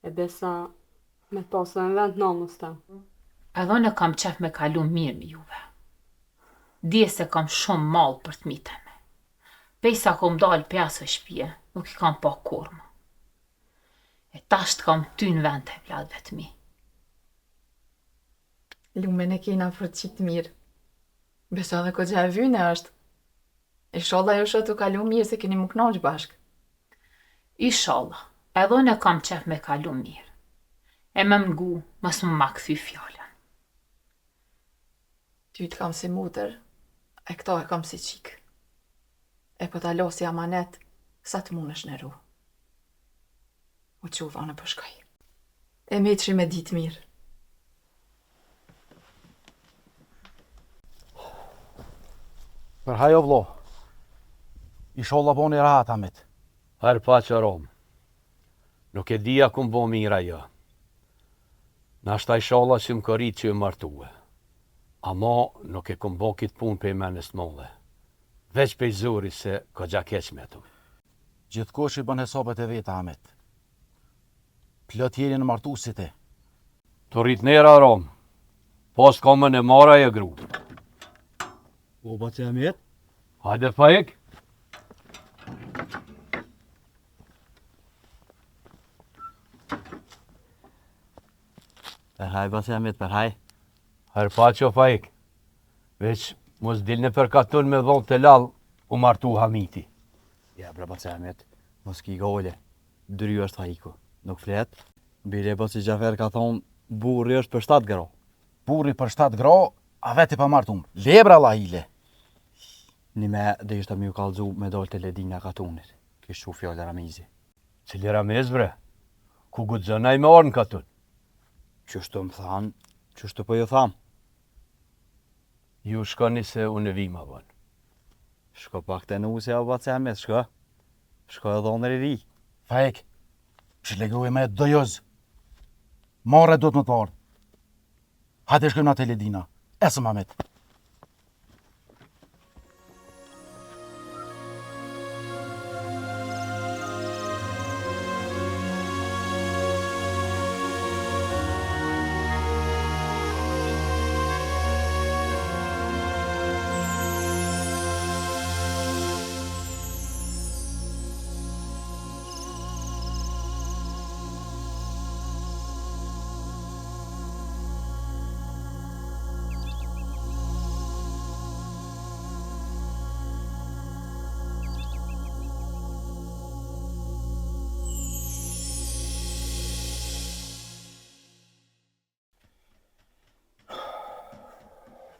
[SPEAKER 9] Edhe sa me të pasë dhe në vend nanës tem.
[SPEAKER 5] Edhe në kam qef me kalu mirë me juve. Dje se kam shumë malë për të miteme. Pejsa kom dalë pjasë e shpje, nuk i kam pa kurma. E tasht kam ty në vend të vladve të mi.
[SPEAKER 19] Lume ne kena për të qitë mirë. Beso edhe ko gja e vyne është. E sholla jo shë të kalu mirë se keni më knaqë bashkë.
[SPEAKER 5] Inshallah, edhe në kam qef me kalu mirë. E me mngu, mas më ma këthy fjallën.
[SPEAKER 19] Ty të kam si mutër, e këto e kam si qikë. E po ta losi amanet, sa të mund është në ru. U quva në përshkaj. E me qri me ditë mirë.
[SPEAKER 3] Për hajo vlo. Inshallah boni rahat Ahmet.
[SPEAKER 10] Her pa që Rom. Nuk e dia ku bo mira jo. Nashta inshallah që më kërit që më martue. Ama nuk e kum bo kitë pun për menës molle. Veç për zuri se ka gja keq me tu.
[SPEAKER 3] Gjithkosh i bën hesabet e veta Ahmet. Plot jeni në martusit e.
[SPEAKER 10] Të rrit nera Rom. Pas kamën e mara e gru.
[SPEAKER 13] O baci Ahmet?
[SPEAKER 10] Hajde Faik.
[SPEAKER 20] Përhaj, baci Ahmet, përhaj.
[SPEAKER 10] Her pa që Faik. Veç mos dilne për katun me dhonë të lall u martu Hamiti.
[SPEAKER 20] Ja, bre baci Ahmet, mos ki gole. Dry është Faiku, nuk flet. Bile baci Gjafer ka thonë, burri është për 7 gra.
[SPEAKER 3] Burri për 7 gra, a veti pa martum. Lebra la hile.
[SPEAKER 20] Nime dhe ishte mi u kalzu me dole të ledina katunit. Kishtu fjallë Ramizi.
[SPEAKER 10] Cili Ramiz bre? Ku gudzëna i me orën katun?
[SPEAKER 20] Qështu më thanë, qështu po ju thamë.
[SPEAKER 10] Ju shkoni se unë e vima bën.
[SPEAKER 20] Shko pak të nuse o baci Ahmet, shko. Shko e dhonër i ri.
[SPEAKER 3] Faik, që legu e me dojoz. Mare do të më të parë. Hajde shkojmë në Teledina. Esëm Ahmet.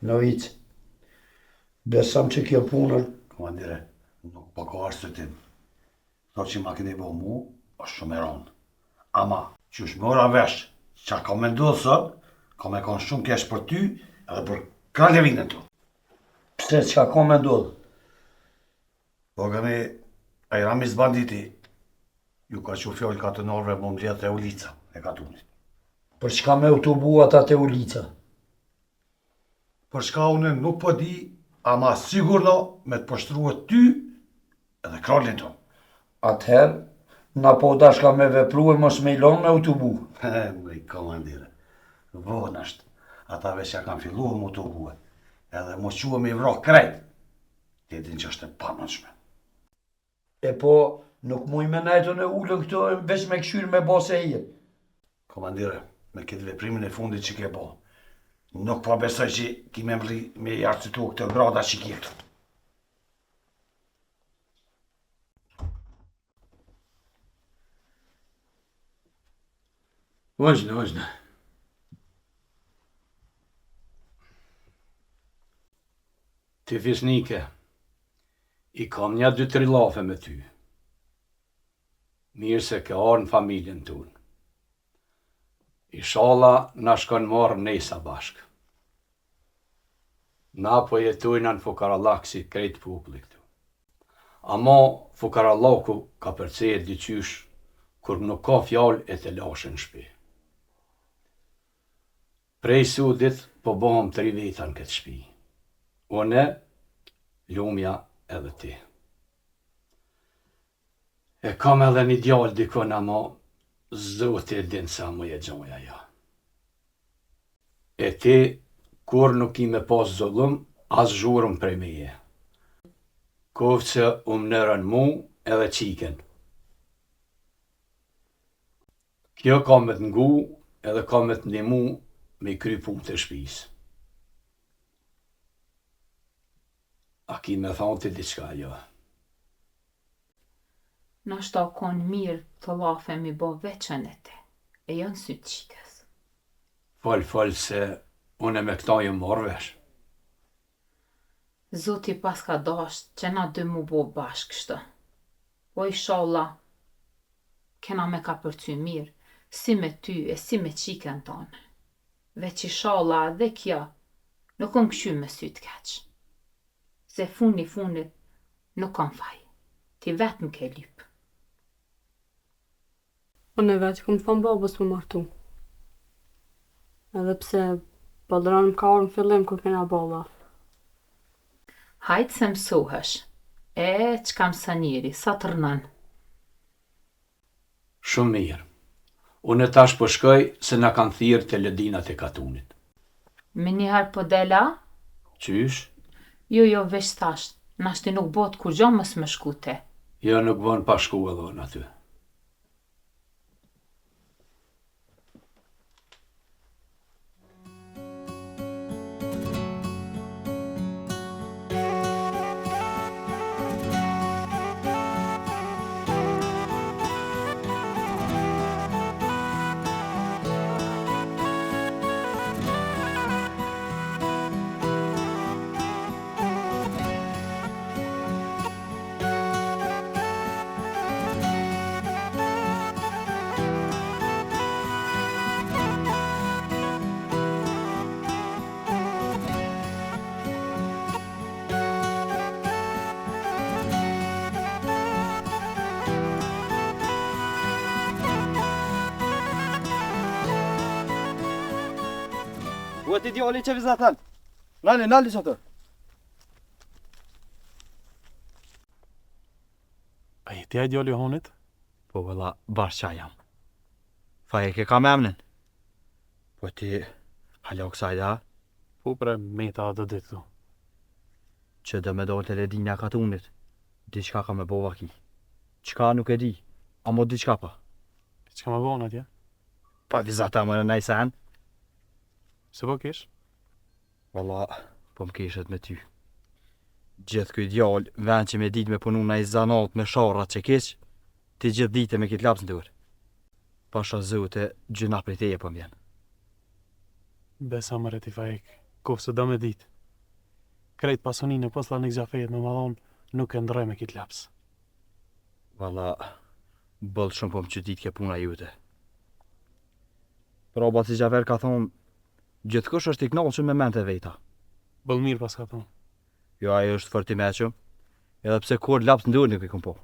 [SPEAKER 12] Novic, besam që kjo punër...
[SPEAKER 6] Komandire, nuk po ka arsëtim. Tho që ma keni bo mu, është shumë e ronë. Ama, që është mora vesh, që ka me ndodhë sot, ka me konë shumë kesh për ty edhe për Kraljevinën tu.
[SPEAKER 12] Pse që ka me ndodhë?
[SPEAKER 6] Po gëmi, a i Ramiz banditi, ju ka që fjoll katunorve më mbledh e ulica e katunit.
[SPEAKER 12] Për çka me autobu ata te ulica?
[SPEAKER 6] Për shka unë nuk po di, ama sigurno me të pështruhet ty edhe kralin tonë.
[SPEAKER 12] Atëherë, na po dashka me vepru e mos me ilon me autobu.
[SPEAKER 6] Mëj komandire, vohën është, ata veç ja kanë fillu më autobu edhe mos qua me i vro krejt, ti din që është e pamëndshme.
[SPEAKER 12] E po, nuk muj me najton e ullën këto veç me këshyrë me bose e jetë.
[SPEAKER 6] Komandire, me këtë veprimin e fundit që ke bo, nuk po besoj që ki me mri me i arcitu këtë grada që ki këtu.
[SPEAKER 10] Vazhdo. Ti fisnike, i kam një 2-3 lafe me ty. Mirë se ke arë në familjen tunë. Inshallah na shkon marrë nesa bashkë. Na po jetojna në fukarallak si krejt populli këtu. Ama fukarallaku ka përcejet dyqysh kur nuk ka fjallë e të lashën në shpi. Prej sudit po bëhëm 3 veta në këtë shpi. Une, lumja edhe ti. E kam edhe një djallë dikon ama Zoti e din sa më e gjoja ja. E ti, kur nuk i me pas zullum, as zhurëm prej meje. Kovë që nërën mu edhe qiken. Kjo ka me të ngu edhe ka me të ndimu me i kry punë të shpis. A ki me thonë të diçka jo?
[SPEAKER 5] Nashta konë mirë të lafe mi bo veçën e te, e janë sytë qikës.
[SPEAKER 10] Fol se une me këta ju morvesh.
[SPEAKER 5] Zoti pas ka dasht që na dy mu bo bashkë kështë. Po inshallah, kena me ka përcy mirë, si me ty e si me qikën tonë. Veç inshallah dhe kja, nuk unë këshy me sytë keqë. se funit nuk kam faj. Ti vetë më ke lyp.
[SPEAKER 1] Unë vetë kom thonë babës më martu. Edhe pse baldranë më ka orë në fillim kur kena balla.
[SPEAKER 5] Hajtë se mësohesh. Qka mësa njeri, sa të rënan.
[SPEAKER 10] Shumë mirë. Unë tash po shkoj se na kanë thirrë te ledinat e katunit.
[SPEAKER 5] Me njëherë po dela?
[SPEAKER 10] Qysh?
[SPEAKER 5] Jo, veç tash. Nashti nuk bot kur gjo mës më shku te.
[SPEAKER 10] Jo, nuk von pa shku edhe unë aty.
[SPEAKER 13] U e ti djali që vizatan. Nali që të.
[SPEAKER 11] A i ti e djali honit?
[SPEAKER 8] Po vëlla, bashkë qa jam. Faje ke ka me emnin? Po ti halo kësajda?
[SPEAKER 11] Po pre meta dhe ditu.
[SPEAKER 8] Që dhe me dojnë të ledinja katunit. Diçka ka me bova ki. Qka nuk e di, amo diçka pa.
[SPEAKER 11] Qka me bova atje?
[SPEAKER 8] Pa vizata më në najsen.
[SPEAKER 11] Se po kesh?
[SPEAKER 8] Valla, po më keshet me ty. Gjithë këj djallë, vend që me dit me punu na i zanat me sharrat që kesh, ti gjithë dite me kitë lapsën të ur. Pasha zote, gjyna prej teje po m'vjen.
[SPEAKER 11] Besa më reti fajek, kofë së do me dit. Krejt pasunin në posla në Gjafejet me madhon, nuk e ndroj me kitë lapsë.
[SPEAKER 8] Valla, bëllë shumë po më qytit ke puna jute. Roba si Gjafer ka thonë, gjithkush është i knaqshëm me mente veta.
[SPEAKER 11] Bëll mirë pas ka thonë.
[SPEAKER 8] Jo, ajo është fort i meqëm, edhe pse kur laps në dur nuk i kom po.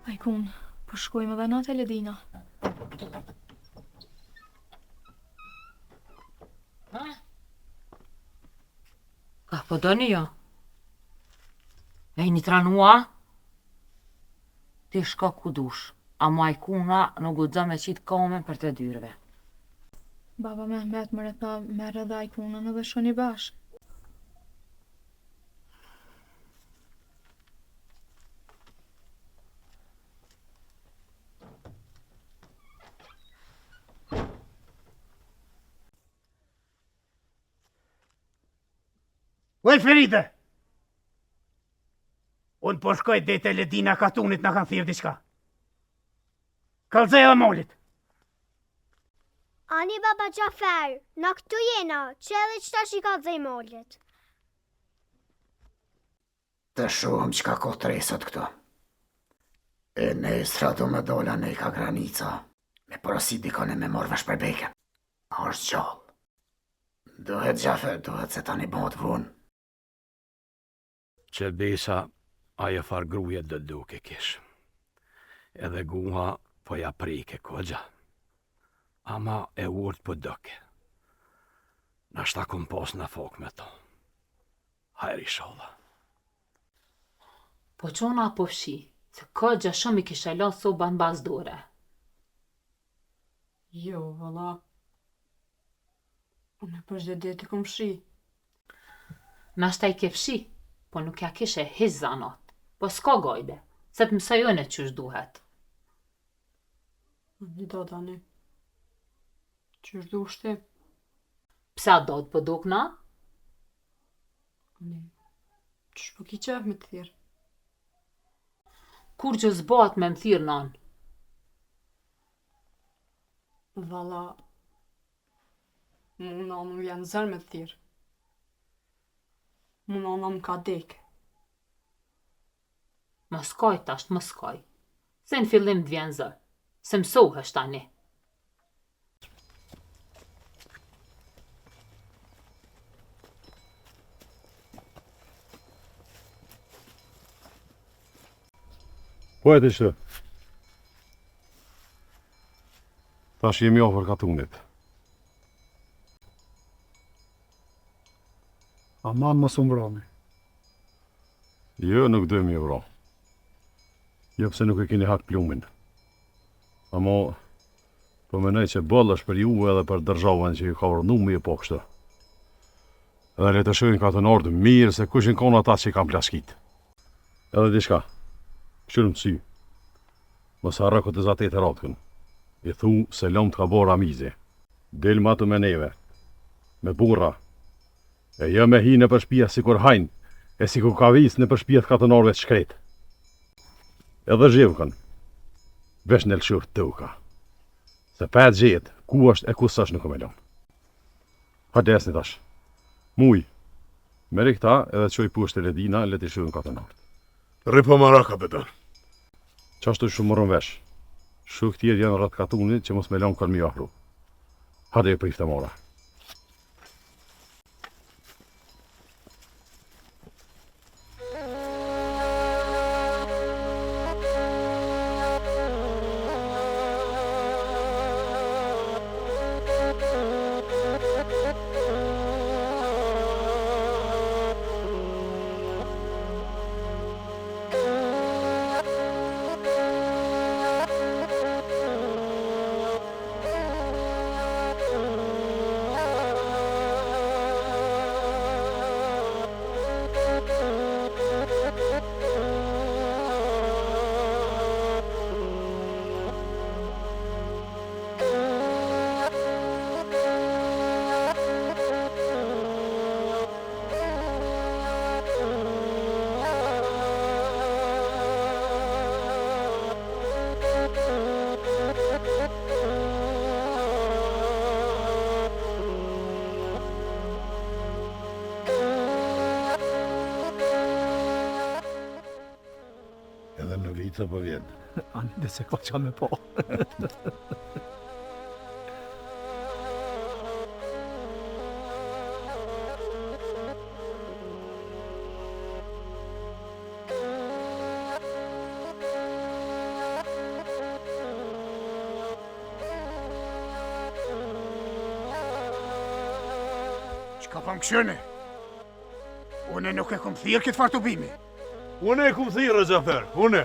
[SPEAKER 9] Ajkun, po shkojmë edhe na te ledina.
[SPEAKER 5] Ka po doni jo? E një tranua? Ti shko ku dush, a majkuna nuk u dzë me qitë komen për të dyrëve.
[SPEAKER 9] Baba Mehmet më rëtha merë edhe Ajkunën edhe shoni bashkë.
[SPEAKER 7] Oj, Feride! Unë po shkoj dhe të ledina katunit në kanë thirë diçka. Kalzej edhe molit.
[SPEAKER 2] Ani baba Gjafer, në këtu jena, që edhe qëta që i kalzej molit.
[SPEAKER 7] Të shumë qka ko tresët këto. E nesra do me dola ne ka granica. Me porosit dikone me morvesh për beken. A është gjallë. Duhet Gjafer, duhet se tani bëhet vunë.
[SPEAKER 10] Që besa, ajo far gruje dë duke kish. Edhe guha po ja prike kogja. Ama e urt po dëke. Nashta kom pos në fok me to. Hajri sholla.
[SPEAKER 5] Po qona po fshi, se kogja shumë i kisha lon soba në bas dore.
[SPEAKER 1] Jo, valla. Unë për gjithë deti kom shi.
[SPEAKER 5] Nashta i ke fshi, po nuk ja kishe hiz zanot. Po s'ka gajde, se të mësojone qysh duhet.
[SPEAKER 1] Një do tani. Qysh du shti?
[SPEAKER 5] Pse a do të pëduk na?
[SPEAKER 1] Qysh po ki qef me të thirë?
[SPEAKER 5] Kur që zbat me më thirë nan?
[SPEAKER 1] Valla, muna më vjen zër me të thirë. Muna më ka dek.
[SPEAKER 5] Ma skaj tasht, ma skaj. Se në fillim të vjen zër. Se mësohesh tani.
[SPEAKER 15] Po e të shtë. Tash jemi ofër katunit.
[SPEAKER 14] Aman mos u mbroni.
[SPEAKER 15] Jo, nuk dojmë i vro. Jo pse nuk e keni hak plumin. Amo, po menoj që boll është për ju edhe për dërzhavën që ju ka vërnu me po kështë. Edhe le të shojnë katonordë mirë se kushin konë ata që i kam plaskit. Edhe diçka, shërëm të sy. Mos harra këtë zatet e ratkën. I thu se lom të ka bo Ramizi. Del matu me neve. Me burra. E jo me hi në përshpia si kur hajnë. E si kur ka vis në përshpia të katonorve të shkret. Edhe zhjevkën. Vesh në lëshur të uka. Se pa e gjetë, ku është e ku s'është nuk me lom. Ha desni tash. Muj. Meri këta edhe qoj pusht e ledina le t'i shuën katonort.
[SPEAKER 18] Ripo mara, kapetan.
[SPEAKER 15] Qashtu shumë morën vesh. Shuk tjerë janë rrët katunit që mos me lonë kanë mi afru. Hade e prifte mora.
[SPEAKER 6] Edhe në vitë po vjen.
[SPEAKER 14] Ani dhe se ka qa me po.
[SPEAKER 7] Qka pa më këshëne? Une nuk e kom thirë këtë farë të bimi.
[SPEAKER 18] Une e kum thirë, Gjafer, une.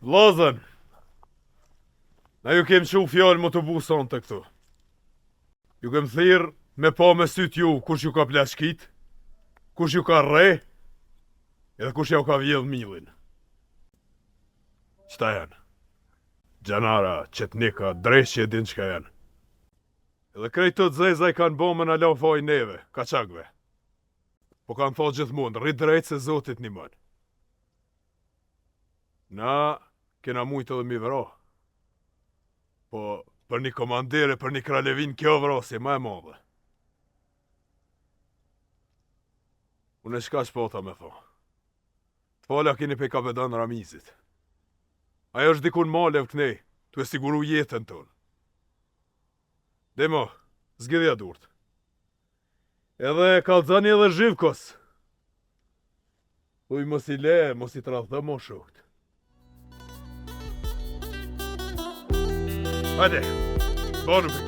[SPEAKER 18] Vllazën, na ju kem qu fjallë më të buson të këtu. Ju kem thirë me pa me syt ju kush ju ka plashkit, kush ju ka rre, edhe kush ju ka vjedh millin. Qta janë? Gjanara, qetnika, dreshje, din qka janë. Edhe krejt të dzezaj kanë bomën a lau faj neve, kachakve. Po kanë thot gjithmonë, rrit drejt se Zotit një mënë. Na, kena mujtë edhe mi vëro. Po, për një komandere, për një kralevin, kjo vrasje ma e madhe. Unë e shka shpota me tho. Të fala kini pe kapetan Ramizit. Ajo është dikun malev kënej, të e siguru jetën tonë. Demo, zgjidhja durt. Edhe kalzani edhe zhivkos. Uj mos i le, mos i tradhë mo shukt. Hajde, bonu me.